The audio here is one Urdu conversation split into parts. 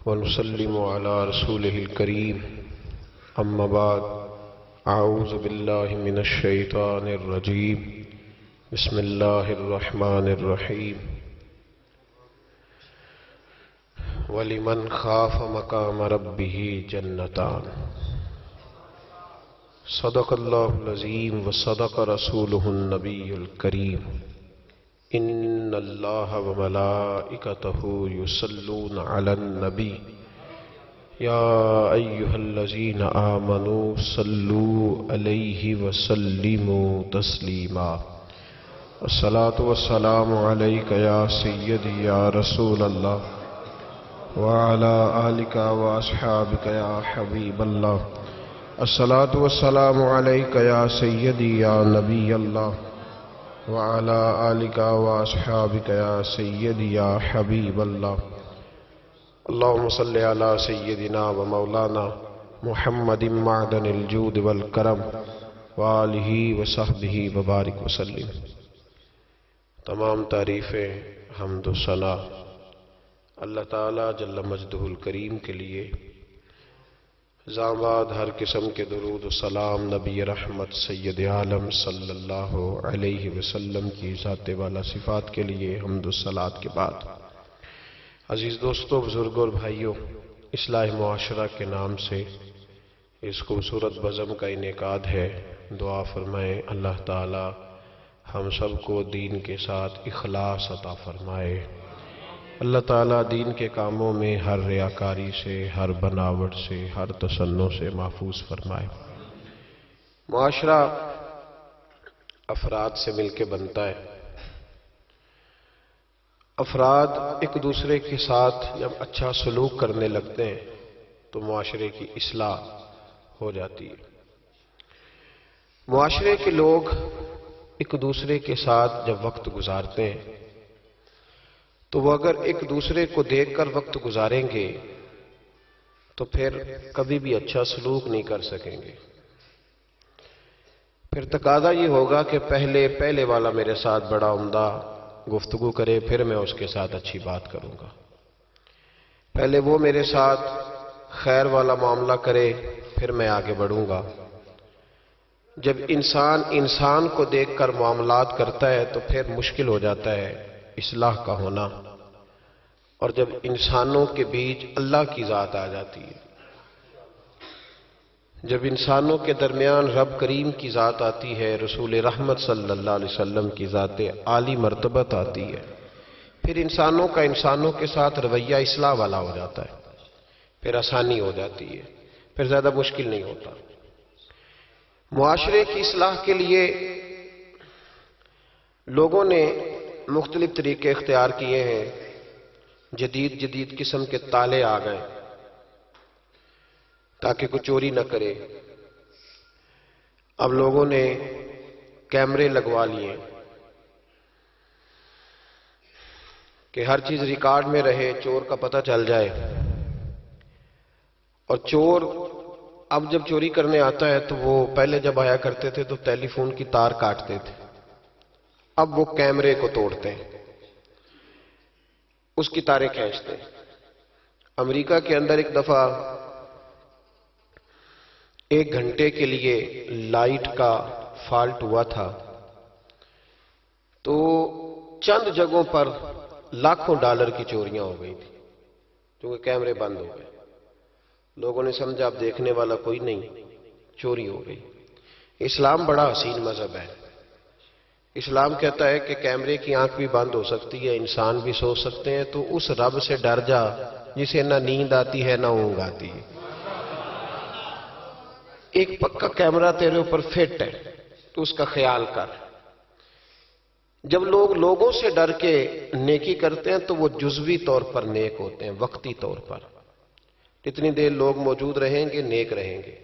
ونسلم على رسوله الكريم أما بعد أعوذ بالله من الشيطان الرجيم بسم الله الرحمن الرحيم ولمن خاف مقام ربه جنتان صدق الله العظيم وصدق رسوله النبي الكريم ان اللہ وملائکتہ یصلون علی النبی یا ایہا الذین آمنوا صلوا علیہ وسلموا تسلیما الصلاة والسلام علیک یا سیدی یا رسول اللہ وعلی آلک واصحابک یا حبیب اللہ الصلاة والسلام علیک یا سیدی یا نبی اللہ وعلى آلك وأصحابك يا سيدي يا حبيب الله اللهم صل على سيدنا ومولانا محمد معدن الجود والكرم وآله وصحبه وبارك وسلم۔ تمام تعریفیں حمد و ثنا اللہ تعالی جل مجدہ الکریم کے لیے، زاماد ہر قسم کے درود و سلام نبی رحمت سید عالم صلی اللہ علیہ وسلم کی ذات والا صفات کے لیے حمد و صلات کے بعد، عزیز دوستو، بزرگوں اور بھائیوں، اصلاح معاشرہ کے نام سے اس خوبصورت بزم کا انعقاد ہے۔ دعا فرمائیں اللہ تعالی ہم سب کو دین کے ساتھ اخلاص عطا فرمائے۔ اللہ تعالیٰ دین کے کاموں میں ہر ریاکاری سے، ہر بناوٹ سے، ہر تصنع سے محفوظ فرمائے۔ معاشرہ افراد سے مل کے بنتا ہے۔ افراد ایک دوسرے کے ساتھ جب اچھا سلوک کرنے لگتے ہیں تو معاشرے کی اصلاح ہو جاتی ہے۔ معاشرے کے لوگ ایک دوسرے کے ساتھ جب وقت گزارتے ہیں تو وہ اگر ایک دوسرے کو دیکھ کر وقت گزاریں گے تو پھر کبھی بھی اچھا سلوک نہیں کر سکیں گے۔ پھر تقاضا یہ ہوگا کہ پہلے والا میرے ساتھ بڑا عمدہ گفتگو کرے، پھر میں اس کے ساتھ اچھی بات کروں گا۔ پہلے وہ میرے ساتھ خیر والا معاملہ کرے، پھر میں آگے بڑھوں گا۔ جب انسان کو دیکھ کر معاملات کرتا ہے تو پھر مشکل ہو جاتا ہے اصلاح کا ہونا، اور جب انسانوں کے بیچ اللہ کی ذات آ جاتی ہے، جب انسانوں کے درمیان رب کریم کی ذات آتی ہے، رسول رحمت صلی اللہ علیہ وسلم کی ذات عالی مرتبت آتی ہے، پھر انسانوں کا انسانوں کے ساتھ رویہ اصلاح والا ہو جاتا ہے، پھر آسانی ہو جاتی ہے، پھر زیادہ مشکل نہیں ہوتا۔ معاشرے کی اصلاح کے لیے لوگوں نے مختلف طریقے اختیار کیے ہیں۔ جدید قسم کے تالے آ گئے تاکہ کوئی چوری نہ کرے۔ اب لوگوں نے کیمرے لگوا لیے کہ ہر چیز ریکارڈ میں رہے، چور کا پتہ چل جائے۔ اور چور اب جب چوری کرنے آتا ہے تو وہ پہلے جب آیا کرتے تھے تو ٹیلی فون کی تار کاٹتے تھے، اب وہ کیمرے کو توڑتے ہیں، اس کی تاریں کھینچتے ہیں۔ امریکہ کے اندر ایک دفعہ 1 گھنٹے کے لیے لائٹ کا فالٹ ہوا تھا تو چند جگہوں پر لاکھوں ڈالر کی چوریاں ہو گئی تھی کیونکہ کیمرے بند ہو گئے۔ لوگوں نے سمجھا اب دیکھنے والا کوئی نہیں، چوری ہو گئی۔ اسلام بڑا حسین مذہب ہے۔ اسلام کہتا ہے کہ کیمرے کی آنکھ بھی بند ہو سکتی ہے، انسان بھی سو سکتے ہیں، تو اس رب سے ڈر جا جسے نہ نیند آتی ہے نہ اونگ آتی ہے۔ ایک پکا کیمرہ تیرے اوپر فٹ ہے تو اس کا خیال کر۔ جب لوگ لوگوں سے ڈر کے نیکی کرتے ہیں تو وہ جزوی طور پر نیک ہوتے ہیں، وقتی طور پر۔ جتنی دیر لوگ موجود رہیں گے نیک رہیں گے،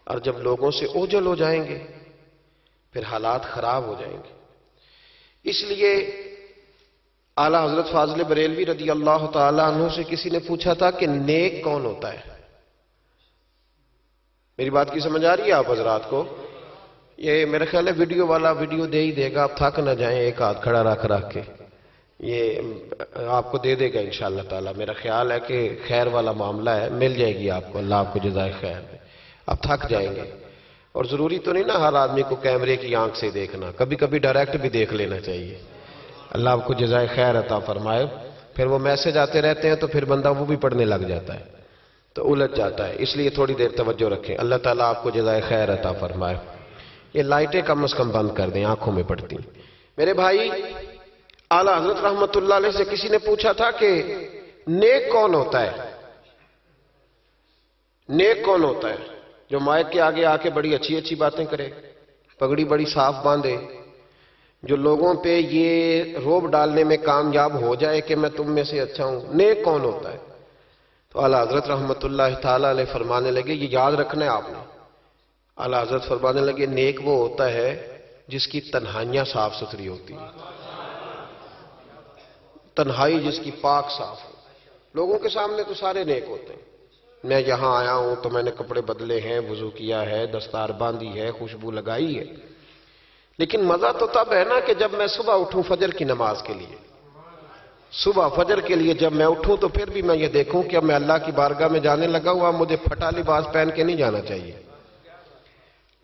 اور جب لوگوں سے اوجھل ہو جائیں گے پھر حالات خراب ہو جائیں گے۔ اس لیے اعلیٰ حضرت فاضل بریلوی رضی اللہ تعالی عنہ سے کسی نے پوچھا تھا کہ نیک کون ہوتا ہے؟ میری بات کی سمجھ آ رہی ہے آپ حضرات کو؟ یہ میرا خیال ہے ویڈیو والا ویڈیو دے ہی دے گا، آپ تھک نہ جائیں ایک ہاتھ کھڑا رکھ کے۔ یہ آپ کو دے دے گا انشاءاللہ تعالی. میرا خیال ہے کہ خیر والا معاملہ ہے, مل جائے گی آپ کو. اللہ آپ کو جزائے خیر دے. آپ تھک جائیں گے. اور ضروری تو نہیں نا ہر آدمی کو کیمرے کی آنکھ سے دیکھنا, کبھی کبھی ڈائریکٹ بھی دیکھ لینا چاہیے. اللہ آپ کو جزائے خیر عطا فرمائے. پھر وہ میسج آتے رہتے ہیں تو پھر بندہ وہ بھی پڑھنے لگ جاتا ہے تو الجھ جاتا ہے. اس لیے تھوڑی دیر توجہ رکھیں. اللہ تعالیٰ آپ کو جزائے خیر عطا فرمائے. یہ لائٹیں کم از کم بند کر دیں, آنکھوں میں پڑتی. میرے بھائی, اعلیٰ حضرت رحمت اللہ علیہ سے کسی نے پوچھا تھا کہ نیک کون ہوتا ہے؟ نیک کون ہوتا ہے جو مائک کے آگے آ کے بڑی اچھی اچھی باتیں کرے, پگڑی بڑی صاف باندھے, جو لوگوں پہ یہ روب ڈالنے میں کامیاب ہو جائے کہ میں تم میں سے اچھا ہوں؟ نیک کون ہوتا ہے؟ تو اعلیٰ حضرت رحمت اللہ تعالیٰ علیہ فرمانے لگے, یہ یاد رکھنا ہے آپ نے. اعلیٰ حضرت فرمانے لگے, نیک وہ ہوتا ہے جس کی تنہائیاں صاف ستھری ہوتی ہیں. تنہائی جس کی پاک صاف ہو. لوگوں کے سامنے تو سارے نیک ہوتے ہیں. میں یہاں آیا ہوں تو میں نے کپڑے بدلے ہیں, وضو کیا ہے, دستار باندھی ہے, خوشبو لگائی ہے. لیکن مزہ تو تب ہے نا کہ جب میں صبح اٹھوں فجر کی نماز کے لیے. صبح فجر کے لیے جب میں اٹھوں تو پھر بھی میں یہ دیکھوں کہ اب میں اللہ کی بارگاہ میں جانے لگا ہوں, اب مجھے پھٹا لباس پہن کے نہیں جانا چاہیے.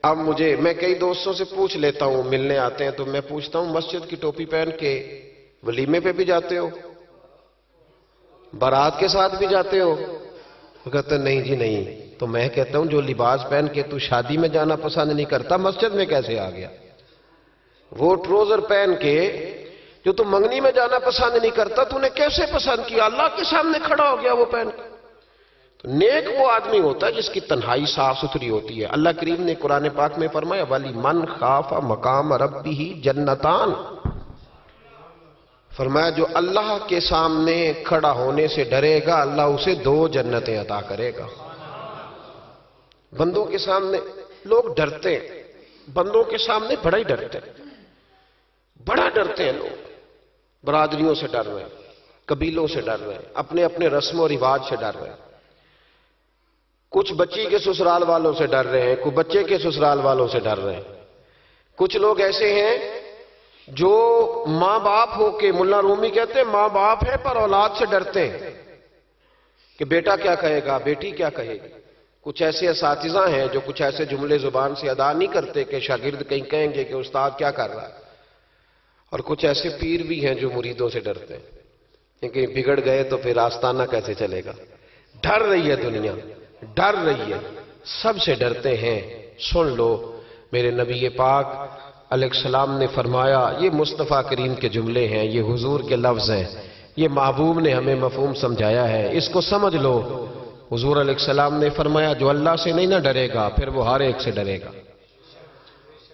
اب میں کئی دوستوں سے پوچھ لیتا ہوں, ملنے آتے ہیں تو میں پوچھتا ہوں, مسجد کی ٹوپی پہن کے ولیمے پہ بھی جاتے ہو؟ بارات کے ساتھ بھی جاتے ہو؟ وہ کہتے ہیں نہیں جی نہیں. تو میں کہتا ہوں, جو لباس پہن کے تو شادی میں جانا پسند نہیں کرتا, مسجد میں کیسے آ گیا؟ وہ ٹروزر پہن کے جو تو منگنی میں جانا پسند نہیں کرتا, تو نے کیسے پسند کیا؟ اللہ کے سامنے کھڑا ہو گیا وہ پہن کے. تو نیک وہ آدمی ہوتا ہے جس کی تنہائی صاف ستھری ہوتی ہے. اللہ کریم نے قرآن پاک میں فرمایا, وَلِمَنْ من خاف مقام ربہ جنتان. فرمایا جو اللہ کے سامنے کھڑا ہونے سے ڈرے گا, اللہ اسے 2 جنتیں عطا کرے گا. بندوں کے سامنے لوگ ڈرتے ہیں, بندوں کے سامنے بڑا ہی ڈرتے ہیں, بڑا ڈرتے ہیں لوگ. برادریوں سے ڈر رہے ہیں, قبیلوں سے ڈر رہے ہیں, اپنے اپنے رسم و رواج سے ڈر رہے ہیں. کچھ بچی کے سسرال والوں سے ڈر رہے ہیں, کچھ بچے کے سسرال والوں سے ڈر رہے ہیں. کچھ لوگ ایسے ہیں جو ماں باپ ہو کے, ملا رومی کہتے ہیں ماں باپ ہے پر اولاد سے ڈرتے ہیں کہ بیٹا کیا کہے گا, بیٹی کیا کہے گی. کچھ ایسے اساتذہ ہیں جو کچھ ایسے جملے زبان سے ادا نہیں کرتے کہ شاگرد کہیں کہیں گے کہ استاد کیا کر رہا ہے. اور کچھ ایسے پیر بھی ہیں جو مریدوں سے ڈرتے ہیں کہ بگڑ گئے تو پھر آستانہ کیسے چلے گا. ڈر رہی ہے دنیا, ڈر رہی ہے, سب سے ڈرتے ہیں. سن لو, میرے نبی پاک علیہ السلام نے فرمایا, یہ مصطفیٰ کریم کے جملے ہیں, یہ حضور کے لفظ ہیں, یہ محبوب نے ہمیں مفہوم سمجھایا ہے, اس کو سمجھ لو. حضور علیہ السلام نے فرمایا, جو اللہ سے نہیں نہ ڈرے گا پھر وہ ہر ایک سے ڈرے گا.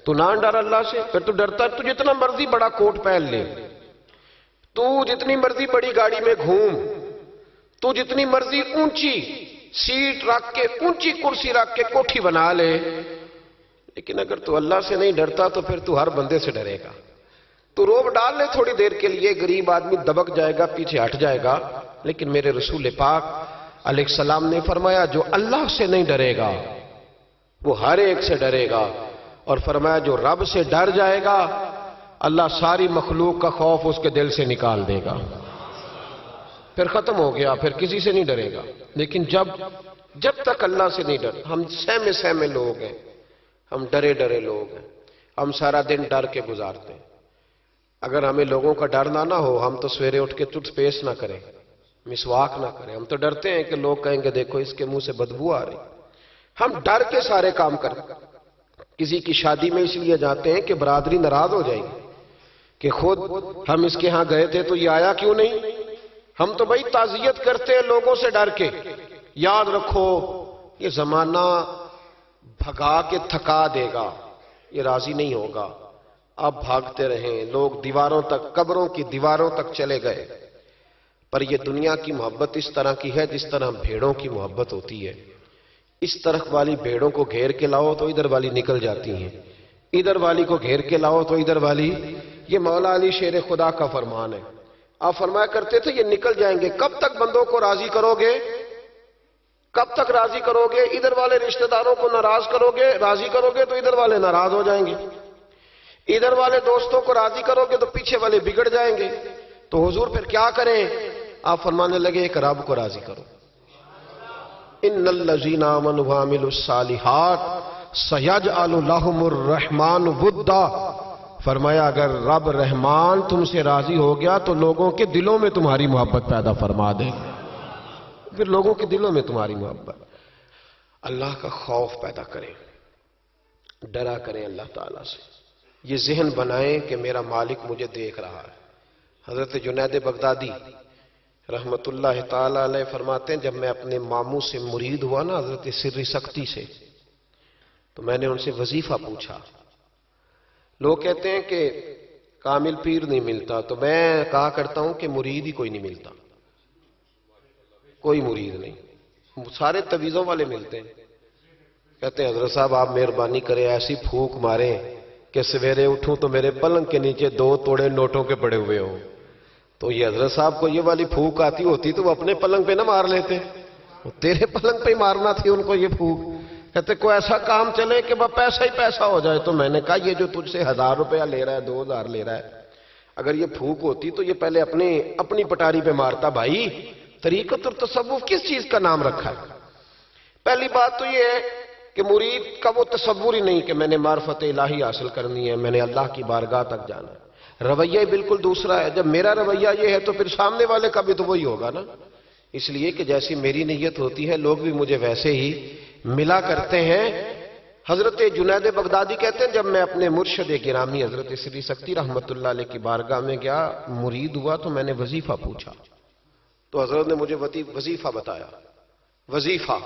تو نہ ڈر اللہ سے, پھر تو ڈرتا ہے. تو جتنا مرضی بڑا کوٹ پہن لے, تو جتنی مرضی بڑی گاڑی میں گھوم, تو جتنی مرضی اونچی سیٹ رکھ کے, اونچی کرسی رکھ کے کوٹھی بنا لے, لیکن اگر تو اللہ سے نہیں ڈرتا تو پھر تو ہر بندے سے ڈرے گا. تو روب ڈال لے تھوڑی دیر کے لیے, غریب آدمی دبک جائے گا, پیچھے ہٹ جائے گا. لیکن میرے رسول پاک علیہ السلام نے فرمایا, جو اللہ سے نہیں ڈرے گا وہ ہر ایک سے ڈرے گا. اور فرمایا جو رب سے ڈر جائے گا, اللہ ساری مخلوق کا خوف اس کے دل سے نکال دے گا. پھر ختم ہو گیا, پھر کسی سے نہیں ڈرے گا. لیکن جب تک اللہ سے نہیں ڈر, ہم سہمے لوگ ہیں, ہم ڈرے ڈرے لوگ ہیں, ہم سارا دن ڈر کے گزارتے ہیں. اگر ہمیں لوگوں کا ڈر نہ ہو, ہم تو سویرے اٹھ کے ٹوتھ پیسٹ نہ کریں, مسواک نہ کریں. ہم تو ڈرتے ہیں کہ لوگ کہیں گے دیکھو اس کے منہ سے بدبو آ رہی. ہم ڈر کے سارے کام کریں. کسی کی شادی میں اس لیے جاتے ہیں کہ برادری ناراض ہو جائے گی کہ خود ہم اس کے ہاں گئے تھے تو یہ آیا کیوں نہیں. ہم تو بھائی تعزیت کرتے ہیں لوگوں سے ڈر کے. یاد رکھو, یہ زمانہ بھگا کے تھکا دے گا, یہ راضی نہیں ہوگا. اب بھاگتے رہیں. لوگ دیواروں تک, قبروں کی دیواروں تک چلے گئے. پر یہ دنیا کی محبت اس طرح کی ہے جس طرح بھیڑوں کی محبت ہوتی ہے. اس طرف والی بھیڑوں کو گھیر کے لاؤ تو ادھر والی نکل جاتی ہیں, ادھر والی کو گھیر کے لاؤ تو ادھر والی. یہ مولا علی شیر خدا کا فرمان ہے. آپ فرمایا کرتے تھے یہ نکل جائیں گے. کب تک بندوں کو راضی کرو گے, کب تک راضی کرو گے؟ ادھر والے رشتہ داروں کو ناراض کرو گے, راضی کرو گے تو ادھر والے ناراض ہو جائیں گے. ادھر والے دوستوں کو راضی کرو گے تو پیچھے والے بگڑ جائیں گے. تو حضور پھر کیا کریں؟ آپ فرمانے لگے ایک رب کو راضی کرو، ان الذین آمنوا وعملوا الصالحات سیجعل لهم الرحمن ودا۔ فرمایا اگر رب رحمان تم سے راضی ہو گیا تو لوگوں کے دلوں میں تمہاری محبت پیدا فرما دے، پھر لوگوں کے دلوں میں تمہاری محبت، اللہ کا خوف پیدا کریں، ڈرا کریں اللہ تعالیٰ سے، یہ ذہن بنائیں کہ میرا مالک مجھے دیکھ رہا ہے۔ حضرت جنید بغدادی رحمت اللہ تعالیٰ علیہ فرماتے ہیں جب میں اپنے ماموں سے مرید ہوا نا حضرت سری سختی سے، تو میں نے ان سے وظیفہ پوچھا۔ لوگ کہتے ہیں کہ کامل پیر نہیں ملتا، تو میں کہا کرتا ہوں کہ مرید ہی کوئی نہیں ملتا، کوئی مرید نہیں، سارے تویزوں والے ملتے ہیں۔ کہتے ہیں حضرت صاحب آپ مہربانی کریں ایسی پھونک ماریں کہ سویرے اٹھوں تو میرے پلنگ کے نیچے 2 توڑے نوٹوں کے پڑے ہوئے ہوں۔ تو یہ حضرت صاحب کو یہ والی پھونک آتی ہوتی تو وہ اپنے پلنگ پہ نہ مار لیتے، وہ تیرے پلنگ پہ ہی مارنا تھی ان کو یہ پھونک۔ کہتے کوئی ایسا کام چلے کہ وہ پیسہ ہی پیسہ ہو جائے۔ تو میں نے کہا یہ جو تجھ سے 1000 روپیہ لے رہا ہے 2000 لے رہا ہے، اگر یہ پھونک ہوتی تو یہ پہلے اپنی پٹاری پہ مارتا۔ بھائی طریقت اور تصوف کس چیز کا نام رکھا ہے؟ پہلی بات تو یہ ہے کہ مرید کا وہ تصور ہی نہیں کہ میں نے معرفت الہی حاصل کرنی ہے، میں نے اللہ کی بارگاہ تک جانا ہے۔ رویہ بالکل دوسرا ہے۔ جب میرا رویہ یہ ہے تو پھر سامنے والے کا بھی تو وہی ہوگا نا۔ اس لیے کہ جیسی میری نیت ہوتی ہے لوگ بھی مجھے ویسے ہی ملا کرتے ہیں۔ حضرت جنید بغدادی کہتے ہیں جب میں اپنے مرشد گرامی حضرت سری سختی رحمت اللہ علیہ کی بارگاہ میں گیا، مرید ہوا تو میں نے وظیفہ پوچھا، تو حضرت نے مجھے وظیفہ بتایا۔ وظیفہ،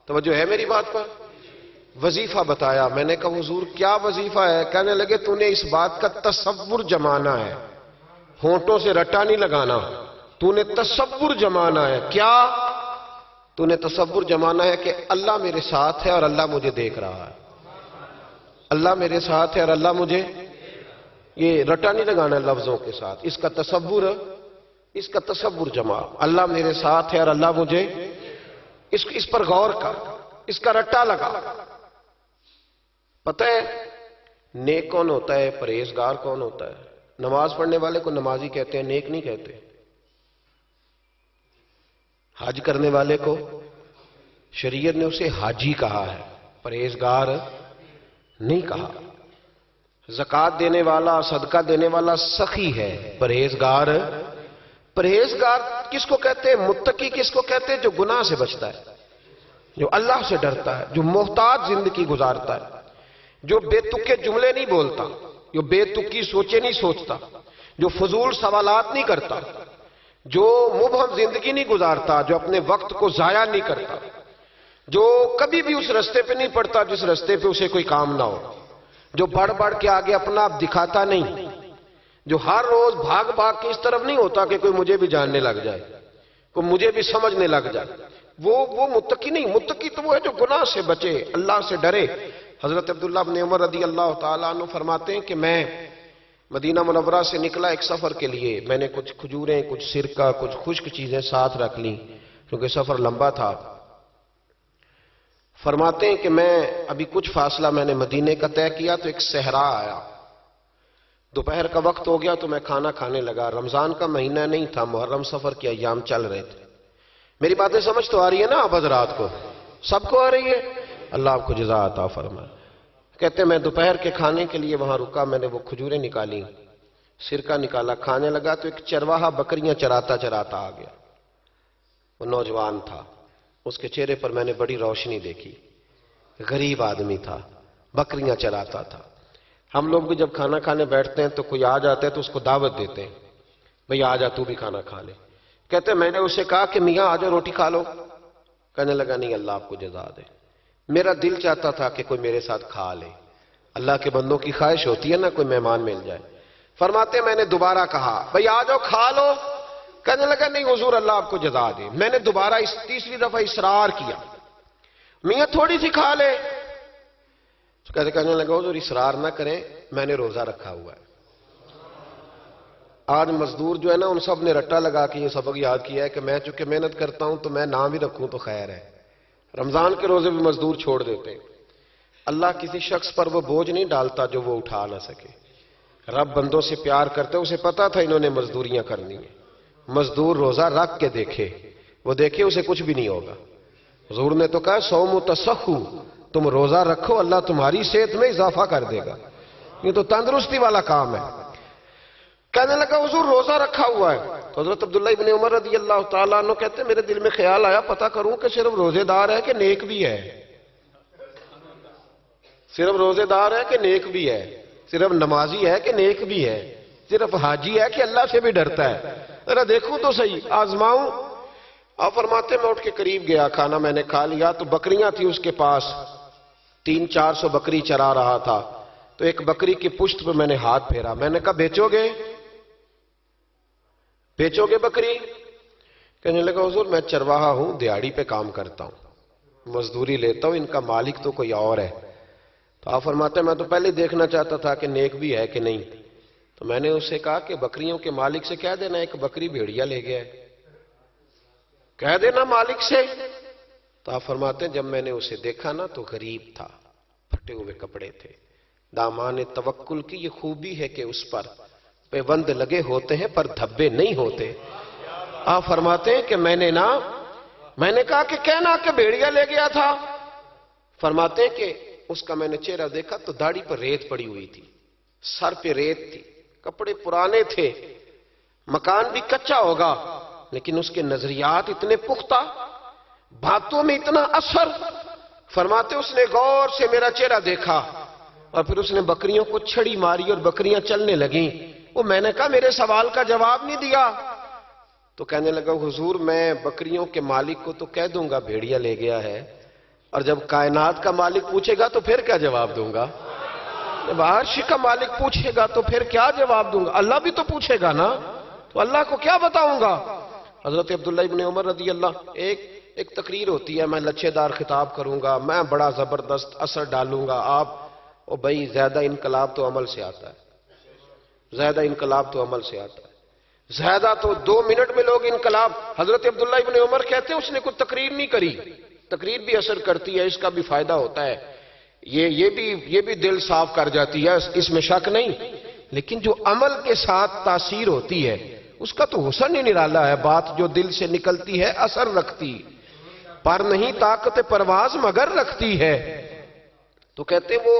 توجہ ہے میری بات پر؟ وظیفہ بتایا۔ میں نے کہا حضور کیا وظیفہ ہے؟ کہنے لگے تو نے اس بات کا تصور جمانا ہے، ہونٹوں سے رٹا نہیں لگانا، تو نے تصور جمانا ہے۔ کیا؟ تو نے تصور جمانا ہے کہ اللہ میرے ساتھ ہے اور اللہ مجھے دیکھ رہا ہے، اللہ میرے ساتھ ہے اور اللہ مجھے، یہ رٹا نہیں لگانا ہے لفظوں کے ساتھ، اس کا تصور جما، اللہ میرے ساتھ ہے اور اللہ مجھے، اس پر غور کر، اس کا رٹا لگا۔ پتہ ہے نیک کون ہوتا ہے، پرہیزگار کون ہوتا ہے؟ نماز پڑھنے والے کو نمازی کہتے ہیں، نیک نہیں کہتے۔ حج کرنے والے کو شریعت نے اسے حاجی کہا ہے، پرہیزگار نہیں کہا۔ زکوٰۃ دینے والا، صدقہ دینے والا سخی ہے، پرہیزگار کس کو کہتے ہیں؟ متقی کس کو کہتے ہیں؟ جو گناہ سے بچتا ہے، جو اللہ سے ڈرتا ہے، جو محتاط زندگی گزارتا ہے، جو بے تکے جملے نہیں بولتا، جو بے تکی سوچے نہیں سوچتا، جو فضول سوالات نہیں کرتا، جو مبہم زندگی نہیں گزارتا، جو اپنے وقت کو ضائع نہیں کرتا، جو کبھی بھی اس رستے پہ نہیں پڑتا جس رستے پہ اسے کوئی کام نہ ہو، جو بڑھ بڑھ کے آگے اپنا آپ دکھاتا نہیں، جو ہر روز بھاگ کے اس طرف نہیں ہوتا کہ کوئی مجھے بھی جاننے لگ جائے، کوئی مجھے بھی سمجھنے لگ جائے، وہ متقی نہیں۔ متقی تو وہ ہے جو گناہ سے بچے، اللہ سے ڈرے۔ حضرت عبداللہ بن عمر رضی اللہ تعالیٰ عنہ فرماتے ہیں کہ میں مدینہ منورہ سے نکلا ایک سفر کے لیے، میں نے کچھ کھجوریں، کچھ سرکہ، کچھ خشک چیزیں ساتھ رکھ لیں کیونکہ سفر لمبا تھا۔ فرماتے ہیں کہ میں ابھی کچھ فاصلہ میں نے مدینے کا طے کیا تو ایک صحرا آیا، دوپہر کا وقت ہو گیا تو میں کھانا کھانے لگا۔ رمضان کا مہینہ نہیں تھا، محرم سفر کے ایام چل رہے تھے۔ میری باتیں سمجھ تو آ رہی ہے نا آپ حضرات کو؟ سب کو آ رہی ہے؟ اللہ آپ کو جزا عطا فرمائے۔ کہتے ہیں میں دوپہر کے کھانے کے لیے وہاں رکا، میں نے وہ کھجوریں نکالی، سرکہ نکالا، کھانے لگا تو ایک چرواہا بکریاں چراتا آ گیا۔ وہ نوجوان تھا، اس کے چہرے پر میں نے بڑی روشنی دیکھی، غریب آدمی تھا، بکریاں چراتا تھا۔ ہم لوگ بھی جب کھانا کھانے بیٹھتے ہیں تو کوئی آ جاتا ہے تو اس کو دعوت دیتے ہیں، بھئی آ جا تو بھی کھانا کھا لے۔ کہتے ہیں میں نے اسے کہا کہ میاں آ جا روٹی کھا لو، کہنے لگا نہیں اللہ آپ کو جزا دے، میرا دل چاہتا تھا کہ کوئی میرے ساتھ کھا لے۔ اللہ کے بندوں کی خواہش ہوتی ہے نا کوئی مہمان مل جائے۔ فرماتے میں نے دوبارہ کہا بھئی آ جاؤ کھا لو، کہنے لگا نہیں حضور اللہ آپ کو جزا دے۔ میں نے دوبارہ تیسری دفعہ اصرار کیا، میاں تھوڑی سی کھا لے، کہنے لگا حضور اصرار نہ کریں، میں نے روزہ رکھا ہوا ہے۔ آج مزدور جو ہے نا ان سب نے رٹا لگا کے یہ سبق یاد کیا ہے کہ میں چونکہ محنت کرتا ہوں تو میں نہ بھی رکھوں تو خیر ہے۔ رمضان کے روزے بھی مزدور چھوڑ دیتے ہیں۔ اللہ کسی شخص پر وہ بوجھ نہیں ڈالتا جو وہ اٹھا نہ سکے۔ رب بندوں سے پیار کرتے، اسے پتا تھا انہوں نے مزدوریاں کرنی ہیں. مزدور روزہ رکھ کے دیکھے، وہ دیکھے اسے کچھ بھی نہیں ہوگا. حضور نے تو کہا صوم تصحو، تم روزہ رکھو اللہ تمہاری صحت میں اضافہ کر دے گا، یہ تو تندرستی والا کام ہے. کہنے لگا حضور روزہ رکھا ہوا ہے. تو حضرت عبداللہ ابن عمر رضی اللہ تعالیٰ عنہ کہتے ہیں میرے دل میں خیال آیا پتہ کروں کہ صرف روزے دار ہے کہ نیک بھی ہے. صرف روزے دار ہے کہ نیک بھی ہے، صرف نمازی ہے کہ نیک بھی ہے، صرف حاجی ہے کہ اللہ سے بھی ڈرتا ہے، ذرا دیکھوں تو صحیح، آزماؤں. آپ فرماتے میں اٹھ کے قریب گیا، کھانا میں نے کھا لیا تو بکریاں تھی اس کے پاس، 300-400 بکری چرا رہا تھا. تو ایک بکری کی پشت پہ میں نے ہاتھ پھیرا، میں نے کہا بیچو گے بکری؟ کہنے لگا حضور میں چرواہا ہوں، دیہاڑی پہ کام کرتا ہوں، مزدوری لیتا ہوں، ان کا مالک تو کوئی اور ہے. تو آپ فرماتے ہیں میں تو پہلے دیکھنا چاہتا تھا کہ نیک بھی ہے کہ نہیں. تو میں نے اس سے کہا کہ بکریوں کے مالک سے کہہ دینا ایک بکری بھیڑیا لے گیا ہے، کہہ دینا مالک سے. تو آپ فرماتے ہیں جب میں نے اسے دیکھا نا تو غریب تھا، پھٹے ہوئے کپڑے تھے. دامان توکل کی یہ خوبی ہے کہ اس پر پیوند لگے ہوتے ہیں پر دھبے نہیں ہوتے. آپ فرماتے ہیں کہ میں نے کہا کہ کہنا کہ بھیڑیا لے گیا تھا. فرماتے ہیں کہ اس کا میں نے چہرہ دیکھا تو داڑھی پر ریت پڑی ہوئی تھی، سر پہ ریت تھی، کپڑے پرانے تھے، مکان بھی کچا ہوگا لیکن اس کے نظریات اتنے پختہ، باتوں میں اتنا اثر. فرماتے اس نے غور سے میرا چہرہ دیکھا اور پھر اس نے بکریوں کو چھڑی ماری اور بکریاں چلنے لگیں. وہ میں نے کہا میرے سوال کا جواب نہیں دیا. تو کہنے لگا حضور میں بکریوں کے مالک کو تو کہہ دوں گا بھیڑیا لے گیا ہے، اور جب کائنات کا مالک پوچھے گا تو پھر کیا جواب دوں گا؟ جب عرش کا مالک پوچھے گا تو پھر کیا جواب دوں گا؟ اللہ بھی تو پوچھے گا نا، تو اللہ کو کیا بتاؤں گا؟ حضرت عبداللہ ابن عمر رضی اللہ، ایک تقریر ہوتی ہے، میں لچھے دار خطاب کروں گا، میں بڑا زبردست اثر ڈالوں گا. آپ بھائی زیادہ انقلاب تو عمل سے آتا ہے، زیادہ انقلاب تو عمل سے آتا ہے، زیادہ تو 2 منٹ میں لوگ انقلاب. حضرت عبداللہ ابن عمر کہتے ہیں اس نے کوئی تقریر نہیں کری، تقریر بھی اثر کرتی ہے، اس کا بھی فائدہ ہوتا ہے، یہ بھی دل صاف کر جاتی ہے، اس میں شک نہیں، لیکن جو عمل کے ساتھ تاثیر ہوتی ہے اس کا تو حسن ہی نرالا ہے. بات جو دل سے نکلتی ہے اثر رکھتی، پر نہیں طاقت پرواز مگر رکھتی ہے. تو کہتے ہیں وہ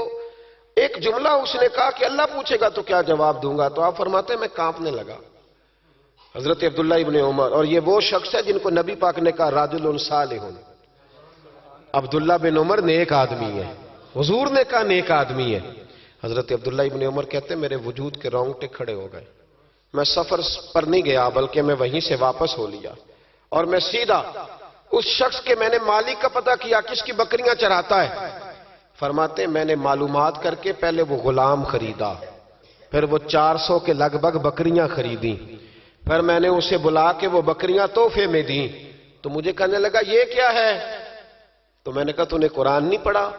ایک جملہ اس نے کہا کہ اللہ پوچھے گا تو کیا جواب دوں گا. تو آپ فرماتے ہیں میں کانپنے لگا. حضرت عبداللہ ابن عمر، اور یہ وہ شخص ہے جن کو نبی پاک نے کہا راجل صالح. عبداللہ بن عمر نیک آدمی ہے، حضور نے کہا نیک آدمی ہے. حضرت عبداللہ ابن عمر کہتے ہیں میرے وجود کے رونگٹے کھڑے ہو گئے. میں سفر پر نہیں گیا بلکہ میں وہیں سے واپس ہو لیا اور میں سیدھا اس شخص کے میں نے مالک کا پتہ کیا کس کی بکریاں چراتا ہے. فرماتے ہیں میں نے معلومات کر کے پہلے وہ غلام خریدا، پھر وہ 400 کے لگ بھگ بکریاں خریدیں، پھر میں نے اسے بلا کے وہ بکریاں تحفے میں دیں. تو مجھے کہنے لگا یہ کیا ہے؟ تو میں نے کہا تو نے قرآن نہیں پڑھا؟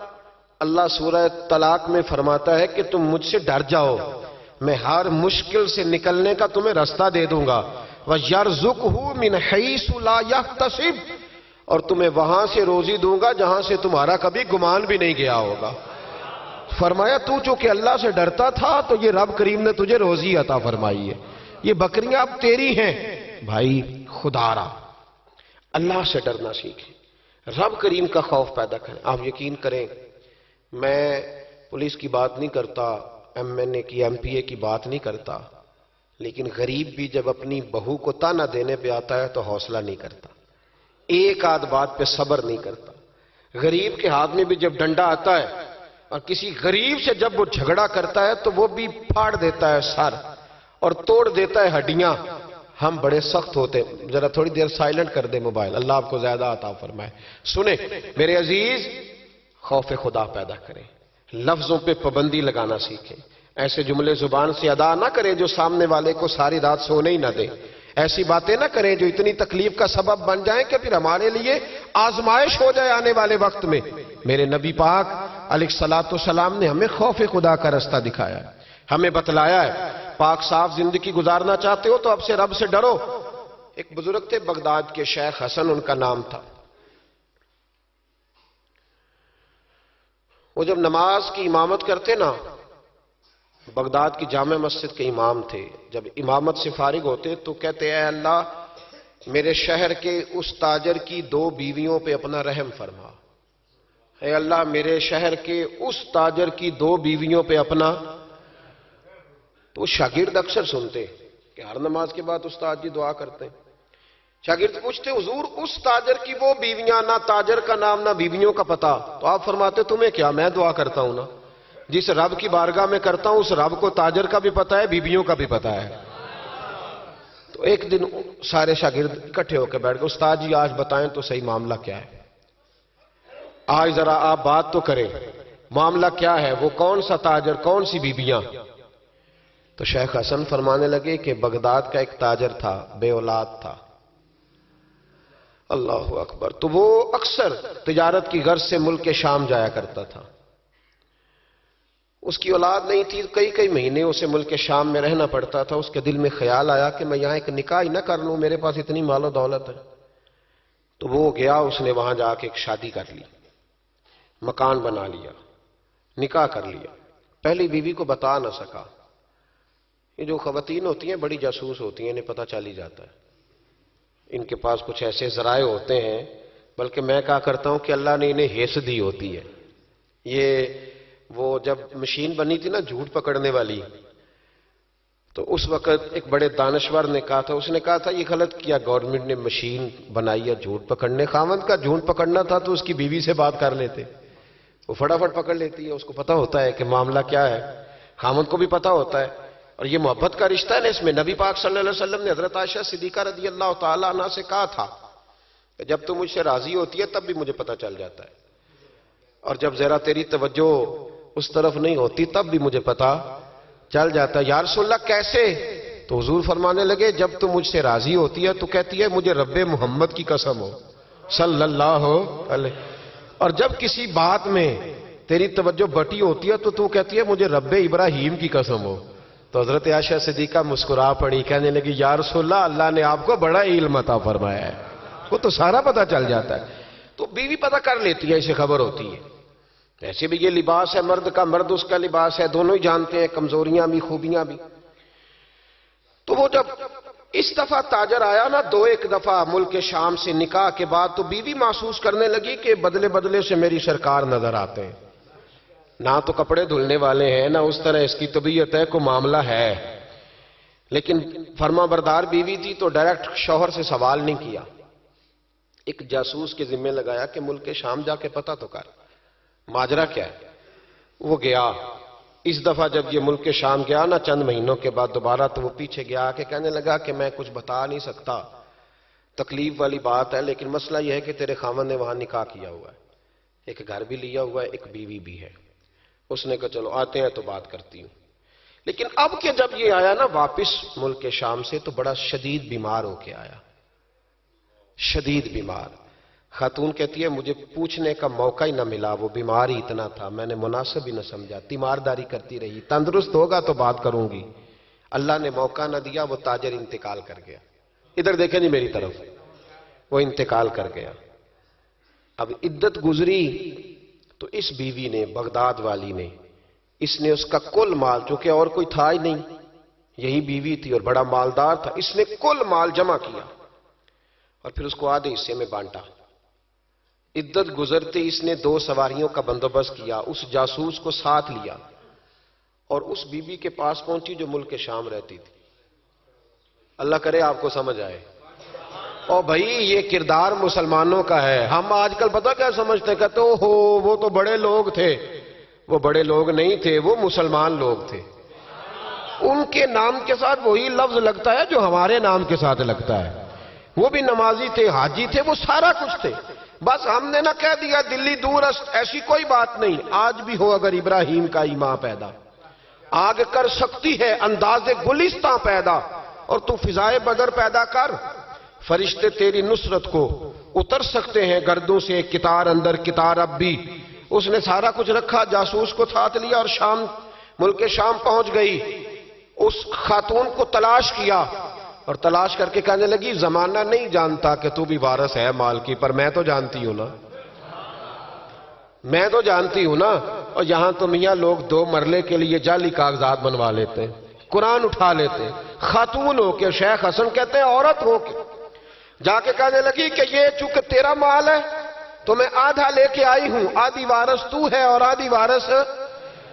اللہ سورہ طلاق میں فرماتا ہے کہ تم مجھ سے ڈر جاؤ، میں ہر مشکل سے نکلنے کا تمہیں راستہ دے دوں گا. وَيَرْزُقْهُ مِنْ حَيْثُ لَا يَحْتَسِبُ، اور تمہیں وہاں سے روزی دوں گا جہاں سے تمہارا کبھی گمان بھی نہیں گیا ہوگا. فرمایا تو چونکہ اللہ سے ڈرتا تھا تو یہ رب کریم نے تجھے روزی عطا فرمائی ہے، یہ بکریاں اب تیری ہیں. بھائی خدا را اللہ سے ڈرنا سیکھیں، رب کریم کا خوف پیدا کریں. آپ یقین کریں میں پولیس کی بات نہیں کرتا، ایم این اے کی ایم پی اے کی بات نہیں کرتا، لیکن غریب بھی جب اپنی بہو کو تانا دینے پہ آتا ہے تو حوصلہ نہیں کرتا، ایک آدھ بات پہ صبر نہیں کرتا. غریب کے ہاتھ میں بھی جب ڈنڈا آتا ہے اور کسی غریب سے جب وہ جھگڑا کرتا ہے تو وہ بھی پھاڑ دیتا ہے سر اور توڑ دیتا ہے ہڈیاں. ہم بڑے سخت ہوتے. ذرا تھوڑی دیر سائلنٹ کر دے موبائل، اللہ آپ کو زیادہ عطا فرمائے. سنیں میرے عزیز، خوف خدا پیدا کریں، لفظوں پہ پابندی لگانا سیکھیں، ایسے جملے زبان سے ادا نہ کریں جو سامنے والے کو ساری رات سونے ہی نہ دیں، ایسی باتیں نہ کریں جو اتنی تکلیف کا سبب بن جائیں کہ پھر ہمارے لیے آزمائش ہو جائے آنے والے وقت میں. میرے نبی پاک علیہ الصلوۃ والسلام نے ہمیں خوف خدا کا راستہ دکھایا ہے، ہمیں بتلایا ہے پاک صاف زندگی گزارنا چاہتے ہو تو اب سے رب سے ڈرو. ایک بزرگ تھے بغداد کے، شیخ حسن ان کا نام تھا. وہ جب نماز کی امامت کرتے نا بغداد کی جامع مسجد کے امام تھے. جب امامت سے فارغ ہوتے تو کہتے اے اللہ میرے شہر کے اس تاجر کی 2 بیویوں پہ اپنا رحم فرما. اے اللہ میرے شہر کے اس تاجر کی 2 بیویوں پہ اپنا. تو شاگرد اکثر سنتے کہ ہر نماز کے بعد استاد جی دعا کرتے ہیں. شاگرد پوچھتے حضور اس تاجر کی وہ بیویاں، نہ تاجر کا نام نہ بیویوں کا پتہ. تو آپ فرماتے تمہیں کیا، میں دعا کرتا ہوں نا. جس رب کی بارگاہ میں کرتا ہوں اس رب کو تاجر کا بھی پتہ ہے، بیویوں کا بھی پتہ ہے. تو ایک دن سارے شاگرد اکٹھے ہو کے بیٹھ گئے. استاد جی آج بتائیں تو صحیح معاملہ کیا ہے، آج ذرا آپ بات تو کریں، معاملہ کیا ہے، وہ کون سا تاجر، کون سی بیویاں. تو شیخ حسن فرمانے لگے کہ بغداد کا ایک تاجر تھا، بے اولاد تھا. اللہ اکبر. تو وہ اکثر تجارت کی غرض سے ملک شام جایا کرتا تھا. اس کی اولاد نہیں تھی، کئی مہینے اسے ملک شام میں رہنا پڑتا تھا. اس کے دل میں خیال آیا کہ میں یہاں ایک نکاح ہی نہ کر لوں، میرے پاس اتنی مال و دولت ہے. تو وہ گیا، اس نے وہاں جا کے ایک شادی کر لی، مکان بنا لیا، نکاح کر لیا. پہلی بیوی کو بتا نہ سکا. یہ جو خواتین ہوتی ہیں بڑی جاسوس ہوتی ہیں، انہیں پتہ چل ہی جاتا ہے. ان کے پاس کچھ ایسے ذرائع ہوتے ہیں، بلکہ میں کہا کرتا ہوں کہ اللہ نے انہیں حیث دی ہوتی ہے. یہ وہ جب مشین بنی تھی نا جھوٹ پکڑنے والی، تو اس وقت ایک بڑے دانشور نے کہا تھا، اس نے کہا تھا یہ غلط کیا گورنمنٹ نے مشین بنائی ہے جھوٹ پکڑنے. خاوند کا جھوٹ پکڑنا تھا تو اس کی بیوی سے بات کر لیتے، وہ فٹافٹ پکڑ لیتی ہے. اس کو پتہ ہوتا ہے کہ معاملہ کیا ہے، خاوند کو بھی پتہ ہوتا ہے. اور یہ محبت کا رشتہ ہے نا، اس میں نبی پاک صلی اللہ علیہ وسلم نے حضرت عائشہ صدیقہ رضی اللہ تعالیٰ عنہ سے کہا تھا کہ جب تم مجھ سے راضی ہوتی ہے تب بھی مجھے پتہ چل جاتا ہے، اور جب ذرا تیری توجہ اس طرف نہیں ہوتی تب بھی مجھے پتہ چل جاتا ہے. یا رسول اللہ کیسے؟ تو حضور فرمانے لگے جب تم مجھ سے راضی ہوتی ہے تو کہتی ہے مجھے رب محمد کی قسم ہو صلی اللہ علیہ، اور جب کسی بات میں تیری توجہ بٹی ہوتی ہے تو کہتی ہے مجھے رب ابراہیم کی قسم ہو. تو حضرت عائشہ صدیقہ مسکرا پڑی، کہنے لگی یا رسول اللہ اللہ نے آپ کو بڑا علم عطا فرمایا ہے، وہ تو سارا پتہ چل جاتا ہے. تو بیوی پتہ کر لیتی ہے، اسے خبر ہوتی ہے. ایسے بھی یہ لباس ہے مرد کا، مرد اس کا لباس ہے، دونوں ہی جانتے ہیں، کمزوریاں بھی خوبیاں بھی. تو وہ جب اس دفعہ تاجر آیا نا ایک دفعہ ملک شام سے نکاح کے بعد، تو بیوی محسوس کرنے لگی کہ بدلے بدلے سے میری سرکار نظر آتے ہیں. نہ تو کپڑے دھلنے والے ہیں، نہ اس طرح اس کی طبیعت ہے، کوئی معاملہ ہے. لیکن فرما بردار بیوی تھی تو ڈائریکٹ شوہر سے سوال نہیں کیا، ایک جاسوس کے ذمہ لگایا کہ ملک شام جا کے پتہ تو کر ماجرا کیا ہے. وہ گیا. اس دفعہ جب یہ ملک شام گیا نا چند مہینوں کے بعد دوبارہ، تو وہ پیچھے گیا کہ کہنے لگا کہ میں کچھ بتا نہیں سکتا، تکلیف والی بات ہے، لیکن مسئلہ یہ ہے کہ تیرے خاوند نے وہاں نکاح کیا ہوا ہے، ایک گھر بھی لیا ہوا ہے، ایک بیوی بھی ہے. اس نے کہا چلو آتے ہیں تو بات کرتی ہوں. لیکن اب کہ جب یہ آیا نا واپس ملک شام سے تو بڑا شدید بیمار ہو کے آیا، شدید بیمار. خاتون کہتی ہے مجھے پوچھنے کا موقع ہی نہ ملا، وہ بیمار ہی اتنا تھا، میں نے مناسب ہی نہ سمجھا، تیمارداری کرتی رہی، تندرست ہوگا تو بات کروں گی. اللہ نے موقع نہ دیا، وہ تاجر انتقال کر گیا. ادھر دیکھیں نہیں میری طرف، وہ انتقال کر گیا. اب عدت گزری تو اس بیوی نے، بغداد والی نے، اس نے اس کا کل مال، چونکہ اور کوئی تھا ہی نہیں، یہی بیوی تھی اور بڑا مالدار تھا، اس نے کل مال جمع کیا اور پھر اس کو آدھے حصے میں بانٹا. عدت گزرتے اس نے 2 سواریوں کا بندوبست کیا، اس جاسوس کو ساتھ لیا اور اس بیوی کے پاس پہنچی جو ملک شام رہتی تھی. اللہ کرے آپ کو سمجھ آئے. اور بھائی یہ کردار مسلمانوں کا ہے. ہم آج کل پتہ کیا سمجھتے، کہتے ہو وہ تو بڑے لوگ تھے. وہ بڑے لوگ نہیں تھے، وہ مسلمان لوگ تھے. ان کے نام کے ساتھ وہی لفظ لگتا ہے جو ہمارے نام کے ساتھ لگتا ہے. وہ بھی نمازی تھے، حاجی تھے، وہ سارا کچھ تھے. بس ہم نے نہ کہہ دیا دلی دور است، ایسی کوئی بات نہیں. آج بھی ہو اگر ابراہیم کا ایمان پیدا، آگ کر سکتی ہے انداز گلستاں پیدا، اور تو فضائے بدر پیدا کر، فرشتے تیری نصرت کو اتر سکتے ہیں گردوں سے کتار اندر کتار اب بھی. اس نے سارا کچھ رکھا، جاسوس کو ساتھ لیا اور شام، ملک شام پہنچ گئی. اس خاتون کو تلاش کیا اور تلاش کر کے کہنے لگی زمانہ نہیں جانتا کہ تو بھی وارث ہے مال کی، پر میں تو جانتی ہوں نا، میں تو جانتی ہوں نا، اور یہاں تو میاں لوگ 2 مرلے کے لیے جعلی کاغذات بنوا لیتے ہیں، قرآن اٹھا لیتے ہیں، خاتون ہو کے، شیخ حسن کہتے ہیں عورت ہو کے جا کے کہنے لگی کہ یہ چونکہ تیرا مال ہے تو میں آدھا لے کے آئی ہوں، آدھی وارث تو ہے اور آدھی وارث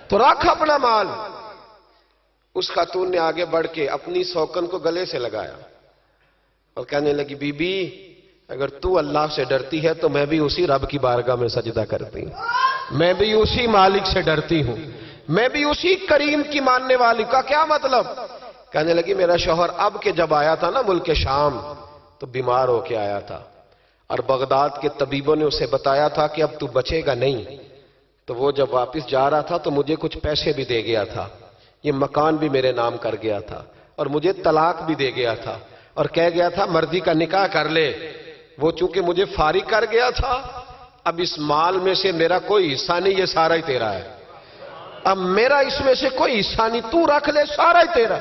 تو رکھ اپنا مال۔ اس خاتون نے آگے بڑھ کے اپنی سوکن کو گلے سے لگایا اور کہنے لگی بی بی اگر تو اللہ سے ڈرتی ہے تو میں بھی اسی رب کی بارگاہ میں سجدہ کرتی ہوں، میں بھی اسی مالک سے ڈرتی ہوں، میں بھی اسی کریم کی ماننے والی کا کیا مطلب؟ کہنے لگی میرا شوہر اب کے جب آیا تھا نا ملک شام تو بیمار ہو کے آیا تھا اور بغداد کے طبیبوں نے اسے بتایا تھا کہ اب تو بچے گا نہیں، تو وہ جب واپس جا رہا تھا تو مجھے کچھ پیسے بھی دے گیا تھا، یہ مکان بھی میرے نام کر گیا تھا اور مجھے طلاق بھی دے گیا تھا اور کہہ گیا تھا مرضی کا نکاح کر لے۔ وہ چونکہ مجھے فارغ کر گیا تھا، اب اس مال میں سے میرا کوئی حصہ نہیں، یہ سارا ہی تیرا ہے، اب میرا اس میں سے کوئی حصہ نہیں، تو رکھ لے، سارا ہی تیرا۔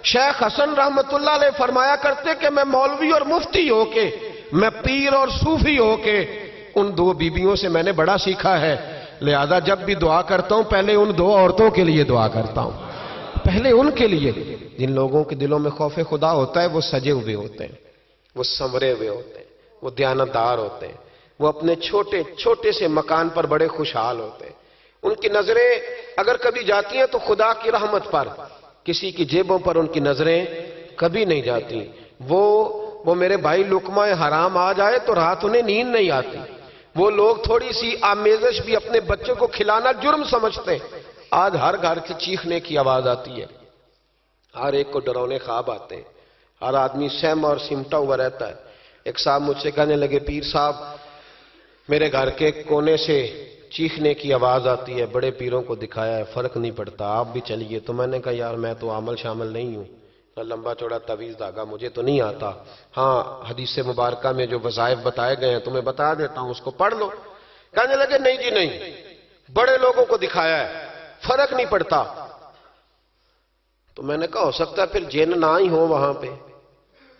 شیخ حسن رحمت اللہ علیہ فرمایا کرتے کہ میں مولوی اور مفتی ہو کے، میں پیر اور صوفی ہو کے ان 2 بیویوں سے میں نے بڑا سیکھا ہے، لہذا جب بھی دعا کرتا ہوں پہلے ان 2 عورتوں کے لیے دعا کرتا ہوں، پہلے ان کے لیے۔ جن لوگوں کے دلوں میں خوف خدا ہوتا ہے وہ سجے ہوئے ہوتے ہیں، وہ سنورے ہوئے ہوتے ہیں، وہ دیانتدار ہوتے ہیں، وہ اپنے چھوٹے چھوٹے سے مکان پر بڑے خوشحال ہوتے ہیں، ان کی نظریں اگر کبھی جاتی ہیں تو خدا کی رحمت پر، کسی کی جیبوں پر ان کی نظریں کبھی نہیں جاتی۔ وہ میرے بھائی لقمہ حرام آ جائے تو رات انہیں نیند نہیں آتی، وہ لوگ تھوڑی سی آمیزش بھی اپنے بچوں کو کھلانا جرم سمجھتے ہیں۔ آج ہر گھر سے چیخنے کی آواز آتی ہے، ہر ایک کو ڈرونے خواب آتے ہیں، ہر آدمی سہما اور سمٹا ہوا رہتا ہے۔ ایک صاحب مجھ سے کہنے لگے پیر صاحب میرے گھر کے کونے سے چیخنے کی آواز آتی ہے، بڑے پیروں کو دکھایا ہے فرق نہیں پڑتا، آپ بھی چلیے۔ تو میں نے کہا یار میں تو عمل شامل نہیں ہوں، لمبا چوڑا تعویذ دھاگا مجھے تو نہیں آتا، ہاں حدیث مبارکہ میں جو وظائف بتائے گئے ہیں تمہیں بتا دیتا ہوں، اس کو پڑھ لو۔ کہنے لگے نہیں جی نہیں، بڑے لوگوں کو دکھایا ہے فرق نہیں پڑتا۔ تو میں نے کہا ہو سکتا ہے پھر جن نہ ہی ہو وہاں پہ۔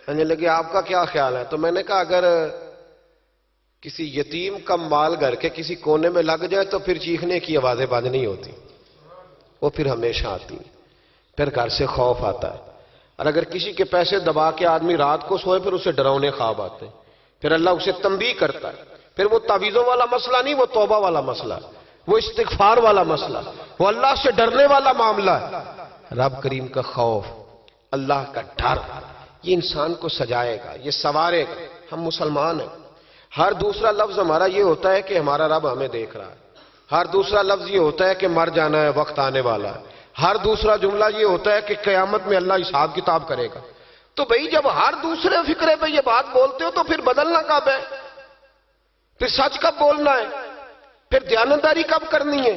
کہنے لگے آپ کا کیا خیال ہے؟ تو میں نے کہا اگر کسی یتیم کا مال گھر کے کسی کونے میں لگ جائے تو پھر چیخنے کی آوازیں بند نہیں ہوتی، وہ پھر ہمیشہ آتی، پھر گھر سے خوف آتا ہے۔ اور اگر کسی کے پیسے دبا کے آدمی رات کو سوئے پھر اسے ڈراؤنے خواب آتے ہیں، پھر اللہ اسے تنبیہ کرتا ہے، پھر وہ تعویذوں والا مسئلہ نہیں، وہ توبہ والا مسئلہ، وہ استغفار والا مسئلہ، وہ اللہ سے ڈرنے والا معاملہ ہے۔ رب کریم کا خوف، اللہ کا ڈر، یہ انسان کو سجائے گا، یہ سنوارے گا۔ ہم مسلمان ہیں، ہر دوسرا لفظ ہمارا یہ ہوتا ہے کہ ہمارا رب ہمیں دیکھ رہا ہے، ہر دوسرا لفظ یہ ہوتا ہے کہ مر جانا ہے، وقت آنے والا ہے، ہر دوسرا جملہ یہ ہوتا ہے کہ قیامت میں اللہ حساب کتاب کرے گا۔ تو بھئی جب ہر دوسرے فکرے پہ یہ بات بولتے ہو تو پھر بدلنا کب ہے؟ پھر سچ کب بولنا ہے؟ پھر دیانتداری کب کرنی ہے؟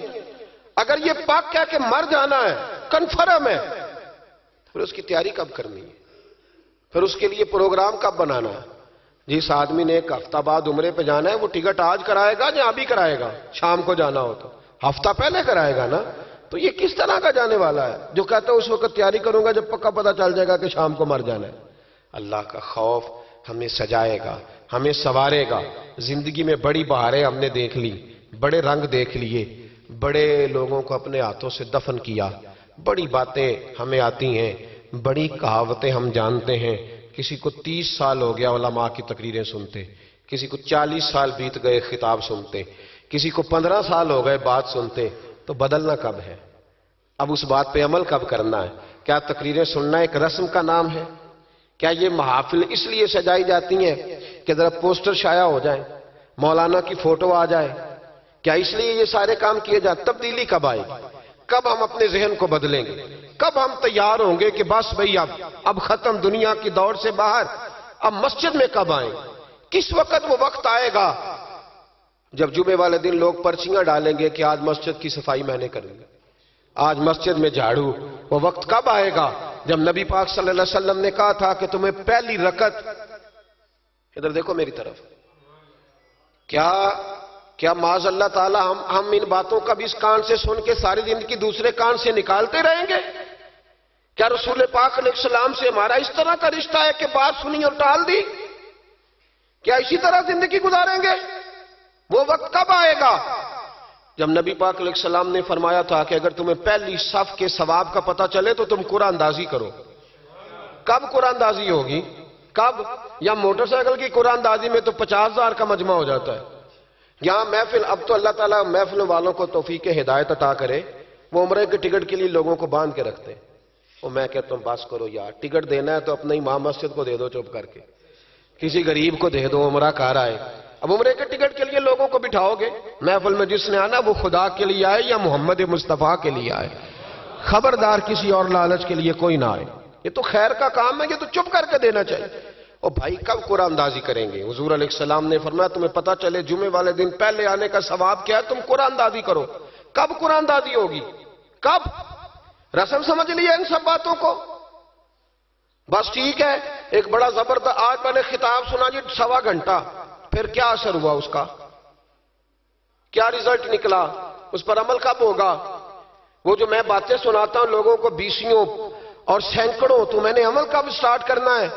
اگر یہ پاک ہے کہ مر جانا ہے، کنفرم ہے، پھر اس کی تیاری کب کرنی ہے؟ پھر اس کے لیے پروگرام کب بنانا ہے؟ جس آدمی نے 1 ہفتہ بعد عمرے پہ جانا ہے وہ ٹکٹ آج کرائے گا یا ابھی کرائے گا؟ شام کو جانا ہو تو ہفتہ پہلے کرائے گا نا۔ تو یہ کس طرح کا جانے والا ہے جو کہتا ہے اس وقت تیاری کروں گا جب پکا پتہ چل جائے گا کہ شام کو مر جانا ہے؟ اللہ کا خوف ہمیں سجائے گا، ہمیں سنوارے گا۔ زندگی میں بڑی بہاریں ہم نے دیکھ لی، بڑے رنگ دیکھ لیے، بڑے لوگوں کو اپنے ہاتھوں سے دفن کیا، بڑی باتیں ہمیں آتی ہیں، بڑی کہاوتیں ہم جانتے ہیں۔ کسی کو 30 سال ہو گیا علماء کی تقریریں سنتے، کسی کو 40 سال بیت گئے خطاب سنتے، کسی کو 15 سال ہو گئے بات سنتے۔ تو بدلنا کب ہے؟ اب اس بات پہ عمل کب کرنا ہے؟ کیا تقریریں سننا ایک رسم کا نام ہے؟ کیا یہ محافل اس لیے سجائی جاتی ہیں کہ ذرا پوسٹر شائع ہو جائیں، مولانا کی فوٹو آ جائے؟ کیا اس لیے یہ سارے کام کیے جائیں؟ تبدیلی کب آئے گی؟ کب ہم اپنے ذہن کو بدلیں گے؟ کب ہم تیار ہوں گے کہ بس بھئی اب ختم دنیا کی دور سے باہر، اب مسجد میں کب آئیں؟ کس وقت وہ وقت آئے گا جب جمعے والے دن لوگ پرچیاں ڈالیں گے کہ آج مسجد کی صفائی میں نے کرنی، آج مسجد میں جھاڑو؟ وہ وقت کب آئے گا جب نبی پاک صلی اللہ علیہ وسلم نے کہا تھا کہ تمہیں پہلی رکعت، ادھر دیکھو میری طرف، کیا معاذ اللہ تعالی ہم ان باتوں کا بھی اس کان سے سن کے ساری زندگی دوسرے کان سے نکالتے رہیں گے؟ کیا رسول پاک علیہ السلام سے ہمارا اس طرح کا رشتہ ہے کہ بات سنی اور ٹال دی؟ کیا اسی طرح زندگی گزاریں گے؟ وہ وقت کب آئے گا جب نبی پاک علیہ السلام نے فرمایا تھا کہ اگر تمہیں پہلی صف کے ثواب کا پتہ چلے تو تم قرآن اندازی کرو. کب قرآن اندازی ہوگی؟ کب؟ یا موٹر سائیکل کی قرآن اندازی میں تو 50,000 کا مجمع ہو جاتا ہے. یہاں محفل، اب تو اللہ تعالیٰ محفلوں والوں کو توفیق ہدایت عطا کرے، وہ عمرے کے ٹکٹ کے لیے لوگوں کو باندھ کے رکھتے ہیں. اور میں کہتا ہوں بس کرو یار، ٹکٹ دینا ہے تو اپنے امام مسجد کو دے دو چپ کر کے، کسی غریب کو دے دو، عمرہ کار آئے. اب عمرے کے ٹکٹ کے لیے لوگوں کو بٹھاؤ گے محفل میں، جس نے آنا وہ خدا کے لیے آئے یا محمد مصطفیٰ کے لیے آئے. خبردار کسی اور لالچ کے لیے کوئی نہ آئے. یہ تو خیر کا کام ہے، یہ تو چپ کر کے دینا چاہیے. اور بھائی کب قرآن اندازی کریں گے؟ حضور علیہ السلام نے فرمایا تمہیں پتہ چلے جمعے والے دن پہلے آنے کا ثواب کیا ہے، تم قرآن اندازی کرو. کب قرآن اندازی ہوگی؟ کب؟ رسم سمجھ لیا ان سب باتوں کو؟ بس ٹھیک ہے، ایک بڑا زبردست آج میں نے خطاب سنا جی 1.25 گھنٹہ، پھر کیا اثر ہوا اس کا؟ کیا رزلٹ نکلا؟ اس پر عمل کب ہوگا؟ وہ جو میں باتیں سناتا ہوں لوگوں کو بیسیوں اور سینکڑوں، تو میں نے عمل کب سٹارٹ کرنا ہے؟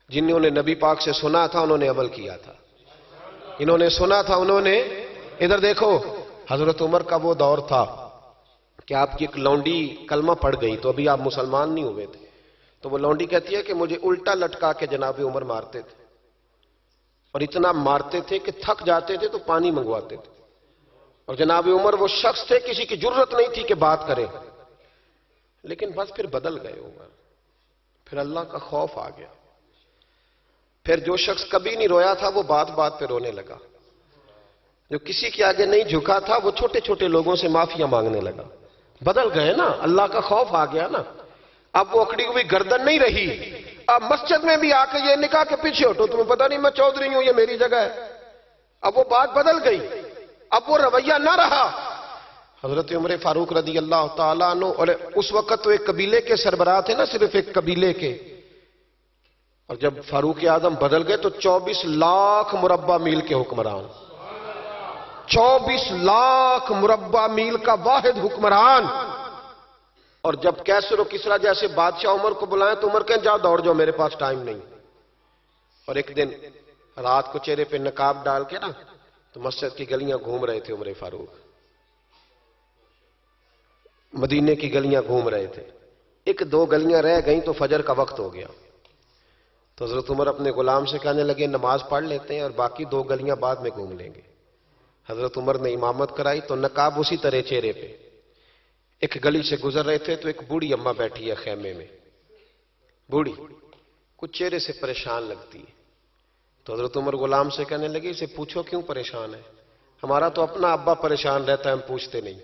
جنہوں نے نبی پاک سے سنا تھا انہوں نے عمل کیا تھا. انہوں نے سنا تھا انہوں نے. ادھر دیکھو، حضرت عمر کا وہ دور تھا کہ آپ کی ایک لونڈی کلمہ پڑھ گئی تو ابھی آپ مسلمان نہیں ہوئے تھے، تو وہ لونڈی کہتی ہے کہ مجھے الٹا لٹکا کے جناب عمر مارتے تھے، اور اتنا مارتے تھے کہ تھک جاتے تھے تو پانی منگواتے تھے. اور جناب عمر وہ شخص تھے کسی کی جرت نہیں تھی کہ بات کرے. لیکن بس پھر بدل گئے عمر، پھر اللہ کا خوف آ گیا. پھر جو شخص کبھی نہیں رویا تھا وہ بات بات پہ رونے لگا. جو کسی کے آگے نہیں جھکا تھا وہ چھوٹے چھوٹے لوگوں سے معافیاں مانگنے لگا. بدل گئے نا، اللہ کا خوف آ گیا نا. اب وہ اکڑی ہوئی گردن نہیں رہی. اب مسجد میں بھی آ کے یہ نکاح کے پیچھے ہٹو، تمہیں پتہ نہیں میں چودھری ہوں، یہ میری جگہ ہے. اب وہ بات بدل گئی، اب وہ رویہ نہ رہا. حضرت عمر فاروق رضی اللہ تعالیٰ عنہ، اور اس وقت تو ایک قبیلے کے سربراہ تھے نا، صرف ایک قبیلے کے. اور جب فاروق اعظم بدل گئے تو 24 لاکھ مربع میل کے حکمران، 24 لاکھ مربع میل کا واحد حکمران. اور جب کیسر و کسرا جیسے بادشاہ عمر کو بلائیں تو عمر کہیں جاؤ دوڑ جاؤ، میرے پاس ٹائم نہیں. اور ایک دن رات کو چہرے پہ نقاب ڈال کے نا تو مسجد کی گلیاں گھوم رہے تھے عمر فاروق، مدینے کی گلیاں گھوم رہے تھے. 1-2 گلیاں رہ گئیں تو فجر کا وقت ہو گیا. تو حضرت عمر اپنے غلام سے کہنے لگے نماز پڑھ لیتے ہیں اور باقی 2 گلیاں بعد میں گھوم لیں گے. حضرت عمر نے امامت کرائی تو نقاب اسی طرح چہرے پہ. ایک گلی سے گزر رہے تھے تو ایک بوڑھی اماں بیٹھی ہے خیمے میں، بوڑھی کچھ چہرے سے پریشان لگتی ہے. تو حضرت عمر غلام سے کہنے لگے اسے پوچھو کیوں پریشان ہے؟ ہمارا تو اپنا ابا پریشان رہتا ہے، ہم پوچھتے نہیں،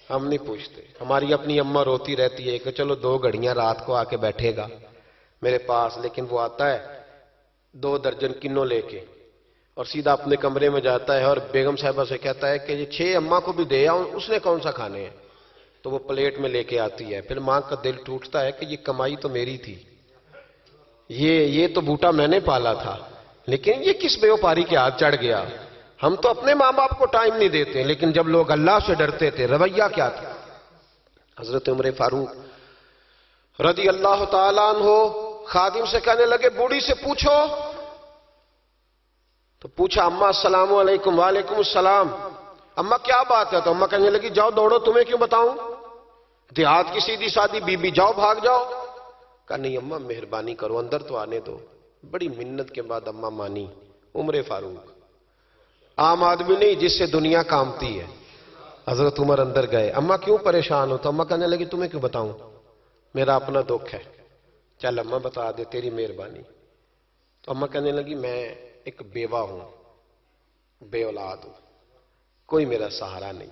ہم نہیں پوچھتے. ہماری اپنی اماں روتی رہتی ہے کہ چلو 2 گھڑیاں رات کو آ کے بیٹھے گا میرے پاس، لیکن وہ آتا ہے 2 درجن کنوں لے کے اور سیدھا اپنے کمرے میں جاتا ہے اور بیگم صاحبہ سے کہتا ہے کہ یہ 6 اماں کو بھی دے آؤں، اس نے کون سا کھانے ہیں؟ تو وہ پلیٹ میں لے کے آتی ہے. پھر ماں کا دل ٹوٹتا ہے کہ یہ کمائی تو میری تھی، یہ تو بوٹا میں نے پالا تھا، لیکن یہ کس بیوپاری کے ہاتھ چڑھ گیا. ہم تو اپنے ماں باپ کو ٹائم نہیں دیتے، لیکن جب لوگ اللہ سے ڈرتے تھے رویہ کیا تھا. حضرت عمر فاروق رضی اللہ تعالیٰ عنہ خادم سے کہنے لگے بوڑھی سے پوچھو. تو پوچھا اماں السلام علیکم. وعلیکم السلام. اماں کیا بات ہے؟ تو اماں کہنے لگی جاؤ دوڑو، تمہیں کیوں بتاؤں، دیہات کی سیدھی سادی بی بی، جاؤ بھاگ جاؤ. کہا نہیں اماں مہربانی کرو اندر تو آنے دو. بڑی منت کے بعد اماں مانی. عمر فاروق عام آدمی نہیں جس سے دنیا کامتی ہے. حضرت عمر اندر گئے. اماں کیوں پریشان ہو؟ تو اماں کہنے لگی تمہیں کیوں بتاؤں، میرا اپنا دکھ ہے. چل اماں بتا دے، تیری مہربانی. تو اماں کہنے لگی میں ایک بیوہ ہوں، بے اولاد ہوں، کوئی میرا سہارا نہیں.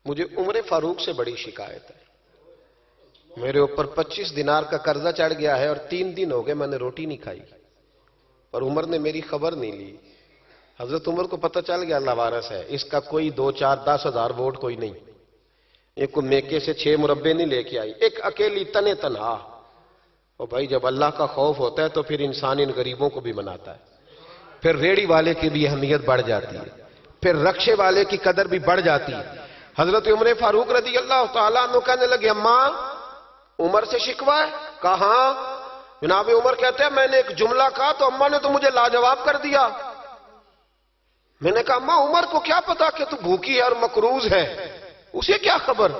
مجھے عمر فاروق سے بڑی شکایت ہے، میرے اوپر 25 دینار کا قرضہ چڑھ گیا ہے اور 3 دن ہو گئے میں نے روٹی نہیں کھائی، اور عمر نے میری خبر نہیں لی. حضرت عمر کو پتہ چل گیا اللہ وارث ہے، اس کا کوئی 2, 4, 10 ہزار ووٹ کوئی نہیں. ایک کو میکے سے 6 مربے نہیں لے کے آئی، ایک اکیلی تنے تنہا. اور بھائی جب اللہ کا خوف ہوتا ہے تو پھر انسان ان غریبوں کو بھی مناتا ہے. پھر ریڑی والے کی بھی اہمیت بڑھ جاتی ہے، پھر رکشے والے کی قدر بھی بڑھ جاتی ہے. حضرت عمر فاروق رضی اللہ تعالیٰ عنہ کہنے لگے اماں عمر سے شکوہ ہے؟ کہاں؟ جناب عمر کہتے ہیں میں نے ایک جملہ کہا تو اماں نے تو مجھے لاجواب کر دیا. میں نے کہا اماں عمر کو کیا پتا کہ تو بھوکی ہے اور مقروض ہے، اسے کیا خبر؟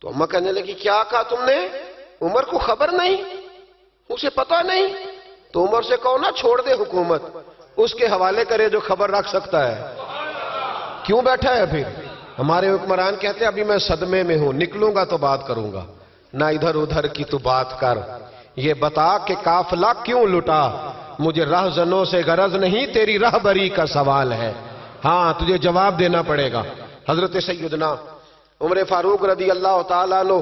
تو اماں کہنے لگی کیا کہا تم نے؟ عمر کو خبر نہیں، اسے پتا نہیں؟ تو عمر سے کہو نا چھوڑ دے حکومت، اس کے حوالے کرے جو خبر رکھ سکتا ہے۔ کیوں بیٹھا ہے پھر؟ ہمارے حکمران کہتے ہیں ابھی میں صدمے میں ہوں، نکلوں گا تو بات کروں گا، نہ ادھر ادھر کی تو بات کر، یہ بتا کہ قافلہ کیوں لٹا، مجھے رہزنوں سے غرض نہیں، تیری رہبری کا سوال ہے، ہاں تجھے جواب دینا پڑے گا۔ حضرت سیدنا عمر فاروق رضی اللہ تعالیٰ عنہ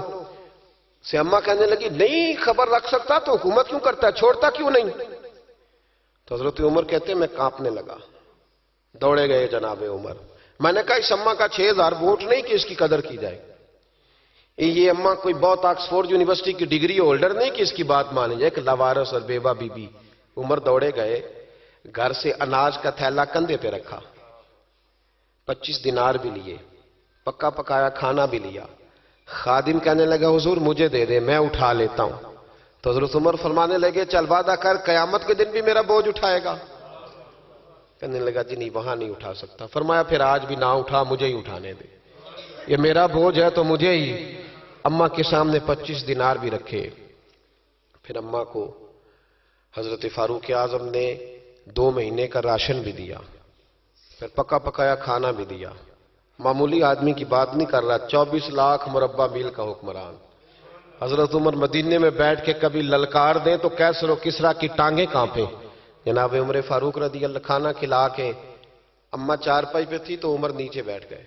سے اماں کہنے لگی نہیں خبر رکھ سکتا تو حکومت کیوں کرتا ہے، چھوڑتا کیوں نہیں؟ تو حضرت عمر کہتے ہیں میں کانپنے لگا، دوڑے گئے جناب عمر۔ میں نے کہا اس اماں کا 6000 ووٹ نہیں کہ اس کی قدر کی جائے، یہ اماں کوئی بہت آکسفورڈ یونیورسٹی کی ڈگری ہولڈر نہیں کہ اس کی بات مانی جائے، ایک لاوارث اور بیوہ بی بی۔ عمر دوڑے گئے، گھر سے اناج کا تھیلا کندھے پہ رکھا، 25 دینار بھی لیے، پکا پکایا کھانا بھی لیا۔ خادم کہنے لگا حضور مجھے دے دے میں اٹھا لیتا ہوں۔ تو حضرت عمر فرمانے لگے چل وعدہ کر قیامت کے دن بھی میرا بوجھ اٹھائے گا؟ کہنے لگا جی نہیں وہاں نہیں اٹھا سکتا۔ فرمایا پھر آج بھی نہ اٹھا، مجھے ہی اٹھانے دے، یہ میرا بوجھ ہے تو مجھے ہی۔ اماں کے سامنے 25 دینار بھی رکھے، پھر اماں کو حضرت فاروق اعظم نے 2 مہینے کا راشن بھی دیا، پھر پکا پکایا کھانا بھی دیا۔ معمولی آدمی کی بات نہیں کر رہا، 24 لاکھ مربع میل کا حکمران۔ حضرت عمر مدینے میں بیٹھ کے کبھی للکار دیں تو کیسر و کسرا کی ٹانگیں کانپیں۔ جناب عمر فاروق رضی اللہ کھانا کھلا کے اماں چارپائی پہ تھی تو عمر نیچے بیٹھ گئے،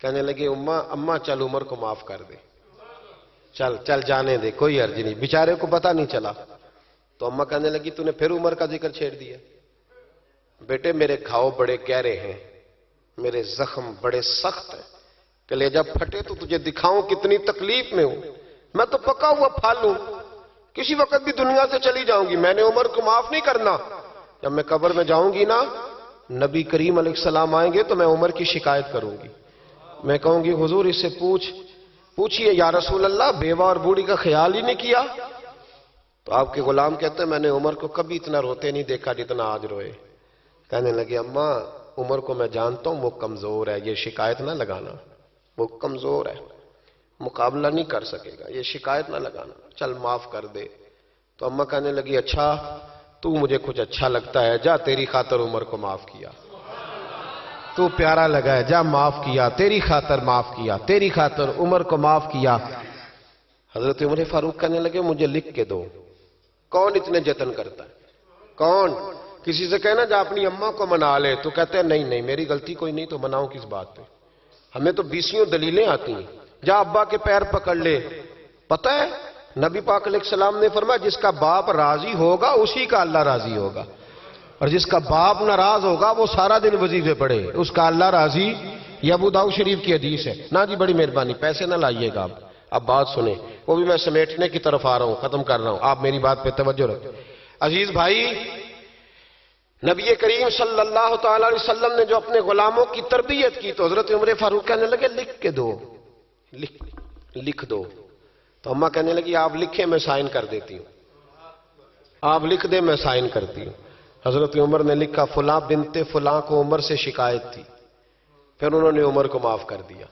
کہنے لگے اماں چل عمر کو معاف کر دے، چل چل جانے دے، کوئی عرض نہیں، بیچارے کو پتہ نہیں چلا۔ تو اماں کہنے لگی تو نے پھر عمر کا ذکر چھیڑ دیا۔ بیٹے میرے گھاؤ بڑے گہرے ہیں، میرے زخم بڑے سخت ہیں، کلیجہ پھٹے تو تجھے دکھاؤں کتنی تکلیف میں ہوں، میں تو پکا ہوا پھل ہوں، کسی وقت بھی دنیا سے چلی جاؤں گی، میں نے عمر کو معاف نہیں کرنا۔ جب میں قبر میں جاؤں گی نا، نبی کریم علیہ السلام آئیں گے تو میں عمر کی شکایت کروں گی، میں کہوں گی حضور اس سے پوچھئے یا رسول اللہ بیوہ اور بوڑھی کا خیال ہی نہیں کیا؟ تو آپ کے غلام کہتے ہیں میں نے عمر کو کبھی اتنا روتے نہیں دیکھا جتنا آج روئے۔ کہنے لگے اماں عمر کو میں جانتا ہوں وہ کمزور ہے، یہ شکایت نہ لگانا، وہ کمزور ہے، مقابلہ نہیں کر سکے گا، یہ شکایت نہ لگانا، چل معاف کر دے۔ تو اماں کہنے لگی اچھا تو مجھے کچھ اچھا لگتا ہے، جا تیری خاطر عمر کو معاف کیا، تو پیارا لگا ہے جا معاف کیا، تیری خاطر معاف کیا، تیری خاطر عمر کو معاف کیا۔ حضرت عمر فاروق کہنے لگے مجھے لکھ کے دو، کون اتنے جتن کرتا ہے؟ کون؟ کسی سے کہنا جا اپنی اماں کو منا لے، تو کہتے ہیں نہیں نہیں میری غلطی کوئی نہیں تو مناؤں کس بات پہ، ہمیں تو 20 دلیلیں آتی ہیں، جا ابا کے پیر پکڑ لے۔ پتہ ہے نبی پاک علیہ السلام نے فرمایا جس کا باپ راضی ہوگا اسی کا اللہ راضی ہوگا، اور جس کا باپ ناراض ہوگا وہ سارا دن وظیفے پڑھے، اس کا اللہ راضی۔ یہ ابو داؤد شریف کی حدیث ہے نا جی، بڑی مہربانی پیسے نہ لائیے گا آپ، اب بات سنیں، وہ بھی میں سمیٹنے کی طرف آ رہا ہوں، ختم کر رہا ہوں، آپ میری بات پہ توجہ رکھیں۔ عزیز بھائی، نبی کریم صلی اللہ تعالی علیہ وسلم نے جو اپنے غلاموں کی تربیت کی تو حضرت عمر فاروق کہنے لگے لکھ کے دو، لکھ دو۔ تو اماں کہنے لگی آپ لکھیں میں سائن کر دیتی ہوں، آپ لکھ دیں میں سائن کرتی ہوں۔ حضرت عمر نے لکھا فلاں بنت فلاں کو عمر سے شکایت تھی، پھر انہوں نے عمر کو معاف کر دیا۔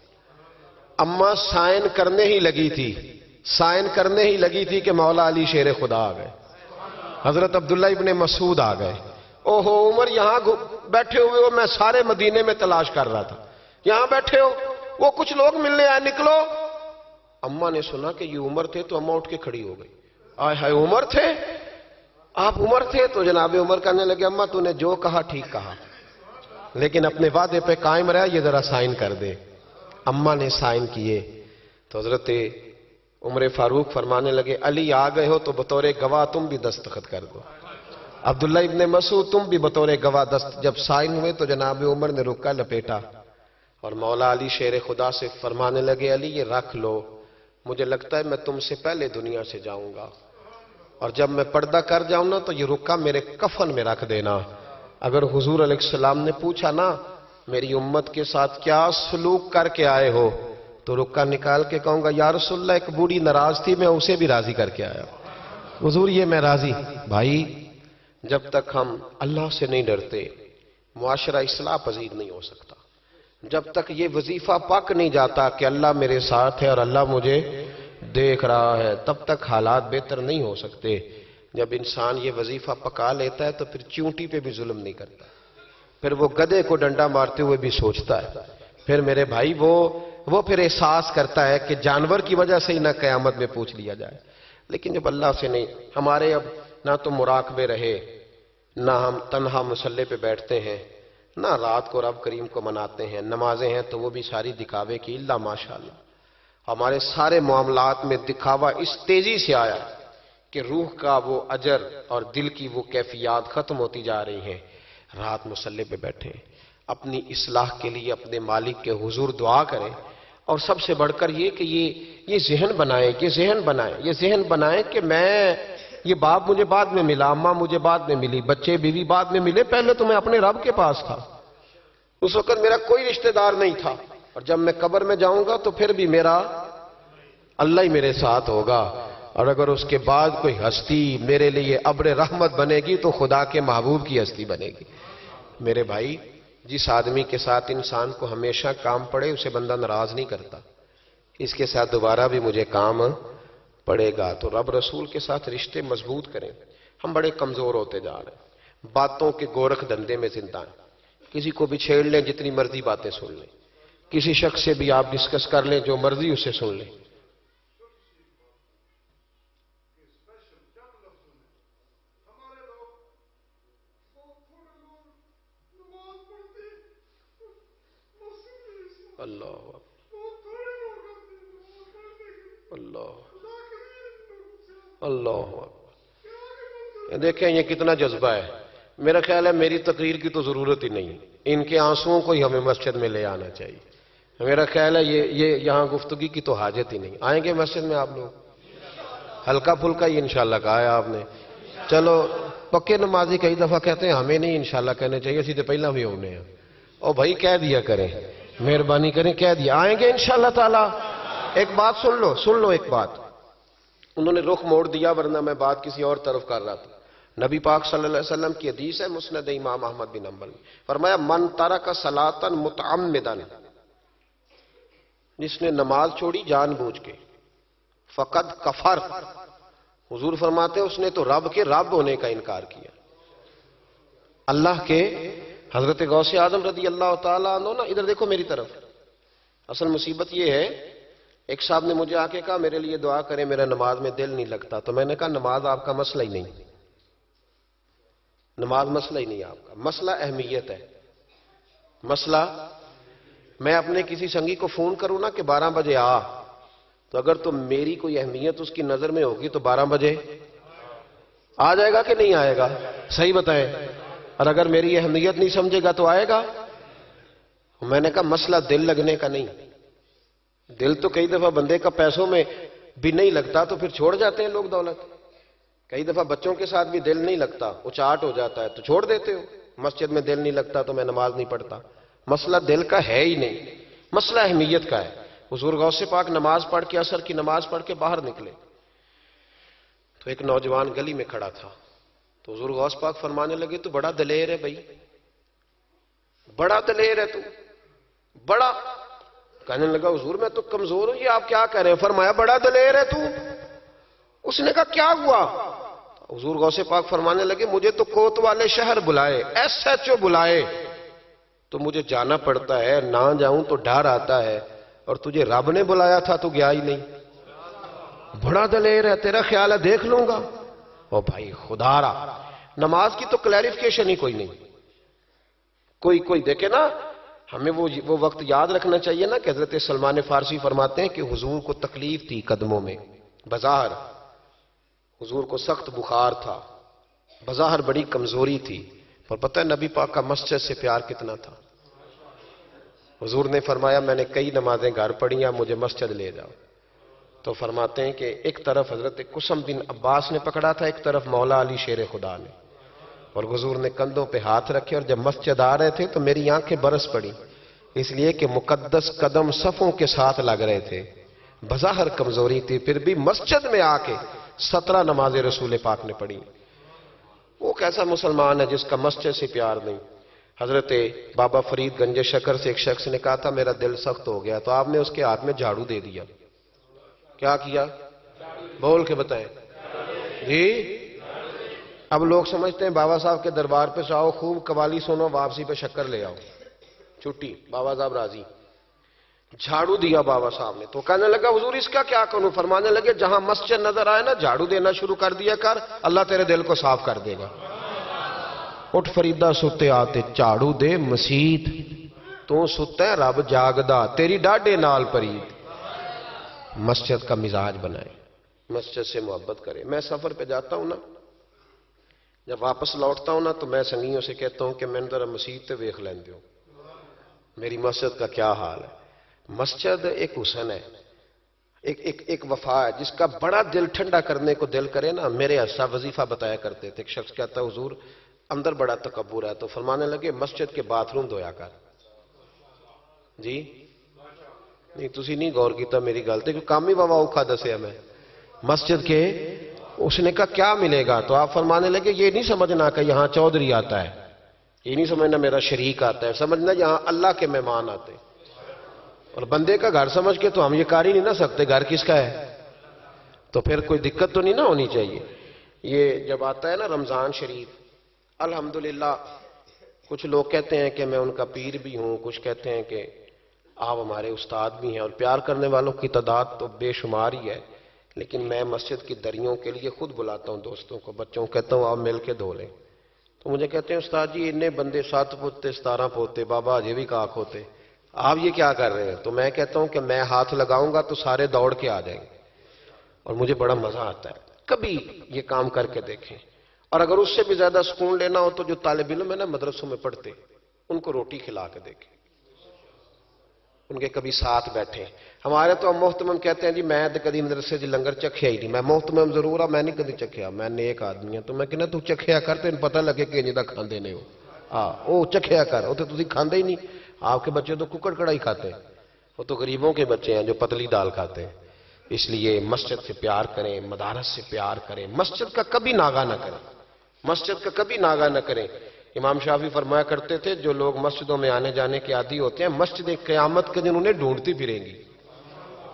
اماں سائن کرنے ہی لگی تھی کہ مولا علی شیر خدا آ گئے، حضرت عبداللہ ابن مسعود آ گئے۔ اوہو عمر یہاں بیٹھے ہوئے ہو، میں سارے مدینے میں تلاش کر رہا تھا، یہاں بیٹھے ہو، وہ کچھ لوگ ملنے آئے، نکلو۔ اماں نے سنا کہ یہ عمر تھے تو اماں اٹھ کے کھڑی ہو گئی، آئے ہائے عمر تھے، آپ عمر تھے؟ تو جناب عمر کہنے لگے اماں تو نے جو کہا ٹھیک کہا، لیکن اپنے وعدے پہ قائم رہا، یہ ذرا سائن کر دے۔ اماں نے سائن کیے تو حضرت عمر فاروق فرمانے لگے علی آ گئے ہو تو بطور گواہ تم بھی دستخط کر دو، عبداللہ ابن مسعود تم بھی بطور گواہ جب سائن ہوئے تو جناب عمر نے رکا لپیٹا اور مولا علی شیر خدا سے فرمانے لگے علی یہ رکھ لو، مجھے لگتا ہے میں تم سے پہلے دنیا سے جاؤں گا، اور جب میں پردہ کر جاؤں نا تو یہ رکا میرے کفن میں رکھ دینا، اگر حضور علیہ السلام نے پوچھا نا میری امت کے ساتھ کیا سلوک کر کے آئے ہو تو رکا نکال کے کہوں گا یا رسول اللہ ایک بوڑھی ناراض تھی میں اسے بھی راضی کر کے آیا، حضور یہ میں راضی۔ بھائی جب تک ہم اللہ سے نہیں ڈرتے معاشرہ اصلاح پذیر نہیں ہو سکتا جب تک یہ وظیفہ پک نہیں جاتا کہ اللہ میرے ساتھ ہے اور اللہ مجھے دیکھ رہا ہے، تب تک حالات بہتر نہیں ہو سکتے۔ جب انسان یہ وظیفہ پکا لیتا ہے تو پھر چونٹی پہ بھی ظلم نہیں کرتا، پھر وہ گدھے کو ڈنڈا مارتے ہوئے بھی سوچتا ہے، پھر میرے بھائی وہ پھر احساس کرتا ہے کہ جانور کی وجہ سے ہی نہ قیامت میں پوچھ لیا جائے۔ لیکن جب اللہ سے نہیں، ہمارے اب نہ تو مراقبے رہے، نہ ہم تنہا مصلی پہ بیٹھتے ہیں، نہ رات کو رب کریم کو مناتے ہیں، نمازیں ہیں تو وہ بھی ساری دکھاوے کی، اللہ ماشاءاللہ ہمارے سارے معاملات میں دکھاوا اس تیزی سے آیا کہ روح کا وہ اجر اور دل کی وہ کیفیات ختم ہوتی جا رہی ہیں۔ رات مصلی پہ بیٹھیں، اپنی اصلاح کے لیے اپنے مالک کے حضور دعا کریں، اور سب سے بڑھ کر یہ کہ یہ ذہن بنائیں کہ میں، یہ باپ مجھے بعد میں ملا، اماں مجھے بعد میں ملی، بچے بیوی بعد میں ملے، پہلے تو میں اپنے رب کے پاس تھا، اس وقت میرا کوئی رشتہ دار نہیں تھا، اور جب میں قبر میں جاؤں گا تو پھر بھی میرا اللہ ہی میرے ساتھ ہوگا، اور اگر اس کے بعد کوئی ہستی میرے لیے ابر رحمت بنے گی تو خدا کے محبوب کی ہستی بنے گی۔ میرے بھائی، جس آدمی کے ساتھ انسان کو ہمیشہ کام پڑے اسے بندہ ناراض نہیں کرتا، اس کے ساتھ دوبارہ بھی مجھے کام پڑے گا، تو رب رسول کے ساتھ رشتے مضبوط کریں۔ ہم بڑے کمزور ہوتے جا رہے ہیں، باتوں کے گورکھ دھندے میں زندہ ہیں، کسی کو بھی چھیڑ لیں، جتنی مرضی باتیں سن لیں، کسی شخص سے بھی آپ ڈسکس کر لیں، جو مرضی اسے سن لیں۔ اللہ اللہ اللہ، دیکھیں یہ کتنا جذبہ ہے۔ میرا خیال ہے میری تقریر کی تو ضرورت ہی نہیں، ان کے آنسوؤں کو ہی ہمیں مسجد میں لے آنا چاہیے۔ میرا خیال ہے یہ یہاں گفتگی کی تو حاجت ہی نہیں۔ آئیں گے مسجد میں آپ لوگ؟ ہلکا پھلکا ہی انشاءاللہ کہا ہے آپ نے۔ چلو، پکے نمازی کئی دفعہ کہتے ہیں ہمیں نہیں انشاءاللہ کہنے چاہیے، اسی تو پہلا بھی ہونے ہیں، اور بھائی کہہ دیا کریں، مہربانی کریں کہہ دیا۔ آئیں گے انشاءاللہ تعالی؟ ایک بات سن لو ایک بات، انہوں نے رخ موڑ دیا ورنہ میں بات کسی اور طرف کر رہا تھا۔ نبی پاک صلی اللہ علیہ وسلم کی حدیث ہے مسند امام احمد بن حنبل، فرمایا من ترک صلاۃ متعمدا، جس نے نماز چھوڑی جان بوجھ کے، فقد کفر، حضور فرماتے ہیں اس نے تو رب کے رب ہونے کا انکار کیا۔ اللہ کے حضرت غوث اعظم رضی اللہ تعالیٰ عنہ نا، ادھر دیکھو میری طرف، اصل مصیبت یہ ہے، ایک صاحب نے مجھے آ کے کہا میرے لیے دعا کریں، میرا نماز میں دل نہیں لگتا، تو میں نے کہا نماز آپ کا مسئلہ ہی نہیں، نماز مسئلہ ہی نہیں آپ کا، مسئلہ اہمیت ہے۔ مسئلہ، میں اپنے کسی سنگی کو فون کروں نا کہ 12 بجے آ، تو اگر تو میری کوئی اہمیت اس کی نظر میں ہوگی تو 12 بجے آ جائے گا کہ نہیں آئے گا؟ صحیح بتائیں، اور اگر میری اہمیت نہیں سمجھے گا تو آئے گا؟ میں نے کہا مسئلہ دل لگنے کا نہیں، دل تو کئی دفعہ بندے کا پیسوں میں بھی نہیں لگتا تو پھر چھوڑ جاتے ہیں لوگ دولت، کئی دفعہ بچوں کے ساتھ بھی دل نہیں لگتا، اچاٹ ہو جاتا ہے تو چھوڑ دیتے ہو، مسجد میں دل نہیں لگتا تو میں نماز نہیں پڑھتا۔ مسئلہ دل کا ہے ہی نہیں، مسئلہ اہمیت کا ہے۔ حضور غوث پاک نماز پڑھ کے، عصر کی نماز پڑھ کے باہر نکلے تو ایک نوجوان گلی میں کھڑا تھا، تو حضور غوث پاک فرمانے لگے تو بڑا دلیر ہے بھائی، بڑا دلیر ہے تو، بڑا۔ کہنے لگا حضور میں تو کمزور ہوں، یہ آپ کیا کہہ رہے ہیں؟ فرمایا بڑا دلیر ہے تو۔ اس نے کہا کیا ہوا؟ حضور غوث پاک فرمانے لگے مجھے تو کوت والے شہر بلائے، ایس ایچ او بلائے تو مجھے جانا پڑتا ہے، نہ جاؤں تو ڈر آتا ہے، اور تجھے رب نے بلایا تھا تو گیا ہی نہیں، بڑا دلیر ہے، تیرا خیال ہے دیکھ لوں گا۔ او بھائی خدا را، نماز کی تو کلیریفیکیشن ہی کوئی نہیں، کوئی دیکھے نا، ہمیں وہ وقت یاد رکھنا چاہیے نا کہ حضرت سلمان فارسی فرماتے ہیں کہ حضور کو تکلیف تھی قدموں میں، بظاہر حضور کو سخت بخار تھا، بظاہر بڑی کمزوری تھی، پر پتہ ہے نبی پاک کا مسجد سے پیار کتنا تھا۔ حضور نے فرمایا میں نے کئی نمازیں گھر پڑھی ہیں، مجھے مسجد لے جاؤ، تو فرماتے ہیں کہ ایک طرف حضرت قسم بن عباس نے پکڑا تھا، ایک طرف مولا علی شیر خدا نے، اور حضور نے کندھوں پہ ہاتھ رکھے، اور جب مسجد آ رہے تھے تو میری آنکھیں برس پڑی، اس لیے کہ مقدس قدم صفوں کے ساتھ لگ رہے تھے، بظاہر کمزوری تھی، پھر بھی مسجد میں آ کے 17 نمازیں رسول پاک نے پڑھی۔ وہ کیسا مسلمان ہے جس کا مسجد سے پیار نہیں؟ حضرت بابا فرید گنج شکر سے ایک شخص نے کہا تھا میرا دل سخت ہو گیا، تو آپ نے اس کے ہاتھ میں جھاڑو دے دیا. کیا کیا؟ بول کے بتائیں جی. اب لوگ سمجھتے ہیں بابا صاحب کے دربار پہ آؤ، خوب قوالی سنو، واپسی پہ شکر لے آؤ، چھٹی، بابا صاحب راضی. جھاڑو دیا بابا صاحب نے، تو کہنے لگا حضور اس کا کیا کروں؟ فرمانے لگے جہاں مسجد نظر آئے نا جھاڑو دینا شروع کر دیا کر، اللہ تیرے دل کو صاف کر دے گا. اٹھ فریدہ ستے آتے جھاڑو دے مسیت، تو ستا ہے رب جاگدا تیری ڈاڈے نال پرید. مسجد کا مزاج بنائے، مسجد سے محبت کرے. میں سفر پہ جاتا ہوں نا، جب واپس لوٹتا ہوں نا تو میں سنگیوں سے کہتا ہوں کہ میں ذرا مسجد تے ویکھ لیندے ہو میری مسجد کا کیا حال ہے. مسجد ایک حسن ہے، ایک وفا ہے جس کا بڑا دل ٹھنڈا کرنے کو دل کرے نا. میرے حصہ وظیفہ بتایا کرتے تھے، ایک شخص کہتا حضور اندر بڑا تکبر ہے، تو فرمانے لگے مسجد کے باتھ روم دھویا کر. جی نہیں تسی نہیں غور کیتا میری گل تے، کام ہی بابا اوکھا دسیا میں مسجد کے. اس نے کہا کیا ملے گا؟ تو آپ فرمانے لگے یہ نہیں سمجھنا کہ یہاں چودھری آتا ہے، یہ نہیں سمجھنا میرا شریک آتا ہے، سمجھنا یہاں اللہ کے مہمان آتے ہیں. اور بندے کا گھر سمجھ کے تو ہم یہ کر ہی نہیں نہ سکتے گھر کس کا ہے، تو پھر کوئی دقت تو نہیں نہ ہونی چاہیے. یہ جب آتا ہے نا رمضان شریف، الحمدللہ کچھ لوگ کہتے ہیں کہ میں ان کا پیر بھی ہوں، کچھ کہتے ہیں کہ آپ ہمارے استاد بھی ہیں، اور پیار کرنے والوں کی تعداد تو بے شمار ہی ہے. لیکن میں مسجد کی دریوں کے لیے خود بلاتا ہوں دوستوں کو، بچوں کو کہتا ہوں آپ مل کے دھو لیں. تو مجھے کہتے ہیں استاد جی اتنے بندے 7 پوتے 17 پوتے بابا اجے بھی کاک ہوتے، آپ یہ کیا کر رہے ہیں؟ تو میں کہتا ہوں کہ میں ہاتھ لگاؤں گا تو سارے دوڑ کے آ جائیں گے، اور مجھے بڑا مزہ آتا ہے. کبھی یہ کام کر کے دیکھیں. اور اگر اس سے بھی زیادہ سکون لینا ہو تو جو طالب علم ہے نا مدرسوں میں پڑھتے، ان کو روٹی کھلا کے دیکھیں، ان کے کبھی ساتھ بیٹھیں. ہمارے تو ہم محتمم کہتے ہیں جی میں تو کدی مدرسے جی لنگر چکھیا ہی نہیں. میں محتمم ضرور ہوں، میں نہیں کدی چکھیا، میں نیک آدمی ہوں. تو میں کہنا تو چکھیا کر تو پتہ لگے کہ انجدہ کھاندے نے ہو. او چکھیا کر، وہ تو تسی کھاندے ہی نہیں. آپ کے بچے تو ککڑ کڑائی کھاتے ہیں، وہ تو غریبوں کے بچے ہیں جو پتلی دال کھاتے ہیں. اس لیے مسجد سے پیار کریں، مدارس سے پیار کریں، مسجد کا کبھی ناغہ نہ کریں، مسجد کا کبھی ناغہ نہ کریں. امام شافعی فرمایا کرتے تھے جو لوگ مسجدوں میں آنے جانے کے عادی ہوتے ہیں مسجد قیامت کے دن انہیں ڈھونڈتی پھریں گی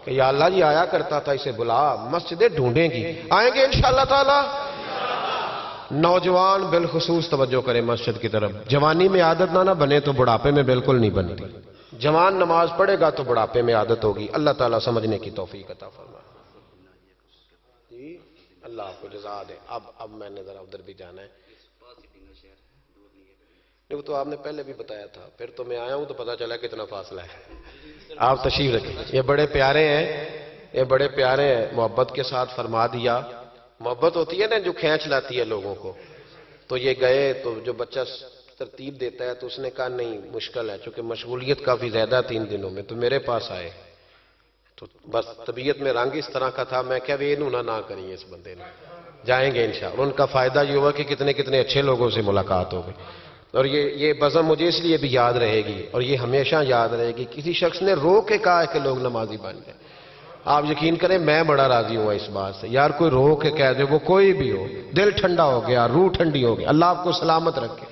کہ یا اللہ جی آیا کرتا تھا اسے بلا، مسجدیں ڈھونڈیں گی. آئیں گے انشاءاللہ تعالی. نوجوان بالخصوص توجہ کریں مسجد کی طرف. جوانی میں عادت نہ بنے تو بڑھاپے میں بالکل نہیں بنتی. جوان نماز پڑھے گا تو بڑھاپے میں عادت ہوگی. اللہ تعالیٰ سمجھنے کی توفیق عطا فرمائے. جی اللہ آپ کو جزا دے. اب میں نے ذرا ادھر بھی جانا ہے. نہیں وہ تو آپ نے پہلے بھی بتایا تھا، پھر تو میں آیا ہوں تو پتا چلا کتنا فاصلہ ہے. آپ تشریف رکھیں. یہ بڑے پیارے ہیں، یہ بڑے پیارے ہیں، محبت کے ساتھ فرما دیا. محبت ہوتی ہے نا جو کھینچ لاتی ہے لوگوں کو. تو یہ گئے تو جو بچہ ترتیب دیتا ہے تو اس نے کہا نہیں مشکل ہے، چونکہ مشغولیت کافی زیادہ 3 دنوں میں، تو میرے پاس آئے. تو بس طبیعت میں رنگ اس طرح کا تھا، میں کیا وہ انہوں نہ کریں اس بندے نے. جائیں گے انشاءاللہ. ان کا فائدہ یہ ہوا کہ کتنے کتنے اچھے لوگوں سے ملاقات ہو گئی. اور یہ بزم مجھے اس لیے بھی یاد رہے گی اور یہ ہمیشہ یاد رہے گی. کسی شخص نے رو کے کہا ہے کہ لوگ نمازی بن جائیں. آپ یقین کریں میں بڑا راضی ہوا اس بات سے. یار کوئی رو کے کہہ دے، وہ کوئی بھی ہو، دل ٹھنڈا ہو گیا، روح ٹھنڈی ہو گئی. اللہ آپ کو سلامت رکھے.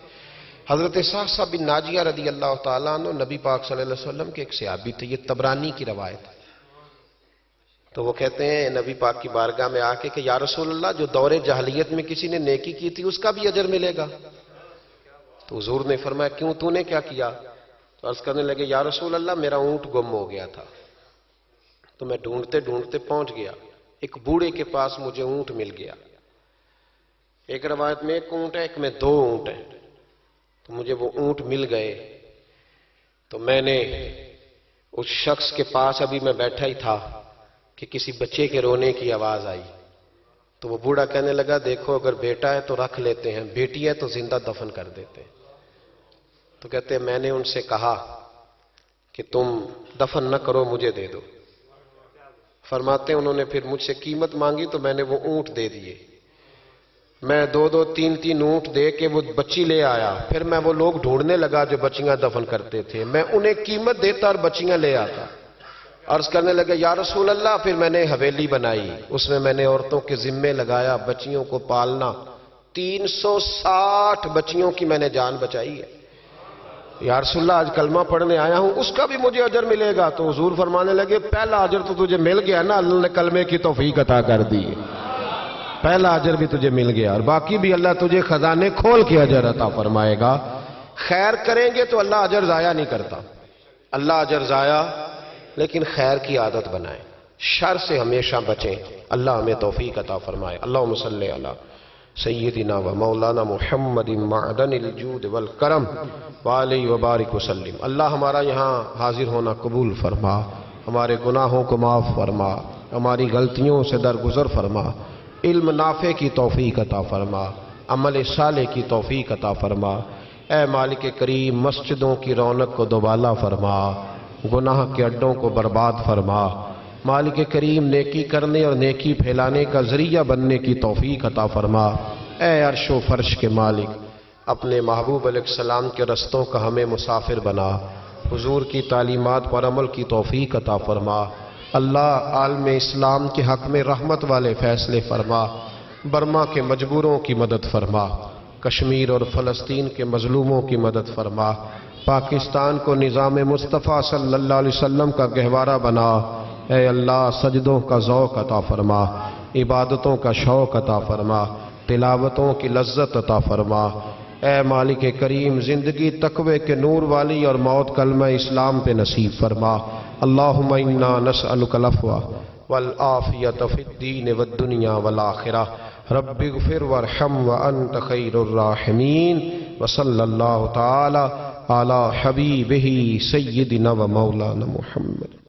حضرت صاحب بن ناجیہ رضی اللہ تعالیٰ عنہ نبی پاک صلی اللہ علیہ وسلم کے ایک صحابی تھے. یہ طبرانی کی روایت ہے. تو وہ کہتے ہیں نبی پاک کی بارگاہ میں آ کے کہ یا رسول اللہ جو دور جاہلیت میں کسی نے نیکی کی تھی اس کا بھی اجر ملے گا؟ تو حضور نے فرمایا کیوں، تو نے کیا کیا؟ تو عرض کرنے لگے یا رسول اللہ میرا اونٹ گم ہو گیا تھا، تو میں ڈھونڈتے ڈھونڈتے پہنچ گیا. ایک بوڑھے کے پاس مجھے اونٹ مل گیا. ایک روایت میں 1 اونٹ ہے، ایک میں 2 اونٹ ہیں. تو مجھے وہ اونٹ مل گئے. تو میں نے اس شخص کے پاس ابھی میں بیٹھا ہی تھا کہ کسی بچے کے رونے کی آواز آئی. تو وہ بوڑھا کہنے لگا دیکھو اگر بیٹا ہے تو رکھ لیتے ہیں، بیٹی ہے تو زندہ دفن کر دیتے ہیں. تو کہتے ہیں میں نے ان سے کہا کہ تم دفن نہ کرو مجھے دے دو. فرماتے ہیں انہوں نے پھر مجھ سے قیمت مانگی تو میں نے وہ اونٹ دے دیے. میں 2 3 اونٹ دے کے وہ بچی لے آیا. پھر میں وہ لوگ ڈھونڈنے لگا جو بچیاں دفن کرتے تھے. میں انہیں قیمت دیتا اور بچیاں لے آتا. عرض کرنے لگے یا رسول اللہ پھر میں نے حویلی بنائی، اس میں میں نے عورتوں کے ذمے لگایا بچیوں کو پالنا. 360 بچیوں کی میں نے جان بچائی ہے. یا رسول اللہ آج کلمہ پڑھنے آیا ہوں اس کا بھی مجھے اجر ملے گا؟ تو حضور فرمانے لگے پہلا اجر تو تجھے مل گیا نا، اللہ نے کلمے کی توفیق عطا کر دی، پہلا اجر بھی تجھے مل گیا، اور باقی بھی اللہ تجھے خزانے کھول کے اجر عطا فرمائے گا۔ خیر کریں گے تو اللہ اجر ضائع نہیں کرتا، اللہ اجر ضائع، لیکن خیر کی عادت بنائیں، شر سے ہمیشہ بچیں، اللہ ہمیں توفیق عطا فرمائے۔ اللہم صلی علی سیدنا و مولانا محمد معدن الجود والکرم وعلیہ وبارک وسلم۔ اللہ ہمارا یہاں حاضر ہونا قبول فرما، ہمارے گناہوں کو معاف فرما، ہماری غلطیوں سے درگزر فرما، علم نافع کی توفیق عطا فرما، عمل صالح کی توفیق عطا فرما۔ اے مالک کریم، مسجدوں کی رونق کو دوبالا فرما، گناہ کے اڈوں کو برباد فرما۔ مالک کریم، نیکی کرنے اور نیکی پھیلانے کا ذریعہ بننے کی توفیق عطا فرما۔ اے عرش و فرش کے مالک، اپنے محبوب علیہ السلام کے رستوں کا ہمیں مسافر بنا، حضور کی تعلیمات پر عمل کی توفیق عطا فرما۔ اللہ عالم اسلام کے حق میں رحمت والے فیصلے فرما، برما کے مجبوروں کی مدد فرما، کشمیر اور فلسطین کے مظلوموں کی مدد فرما، پاکستان کو نظام مصطفیٰ صلی اللہ علیہ وسلم کا گہوارہ بنا۔ اے اللہ، سجدوں کا ذوق عطا فرما، عبادتوں کا شوق عطا فرما، تلاوتوں کی لذت عطا فرما۔ اے مالک کریم، زندگی تقوی کے نور والی اور موت کلمہ اسلام پہ نصیب فرما۔ اللہم انا نسألک العفو والعافیۃ فی الدین والدنیا والآخرہ، رب اغفر وارحم وانت خیر الراحمین، وصلی اللہ تعالی علی حبیبہ سیدنا و مولانا محمد۔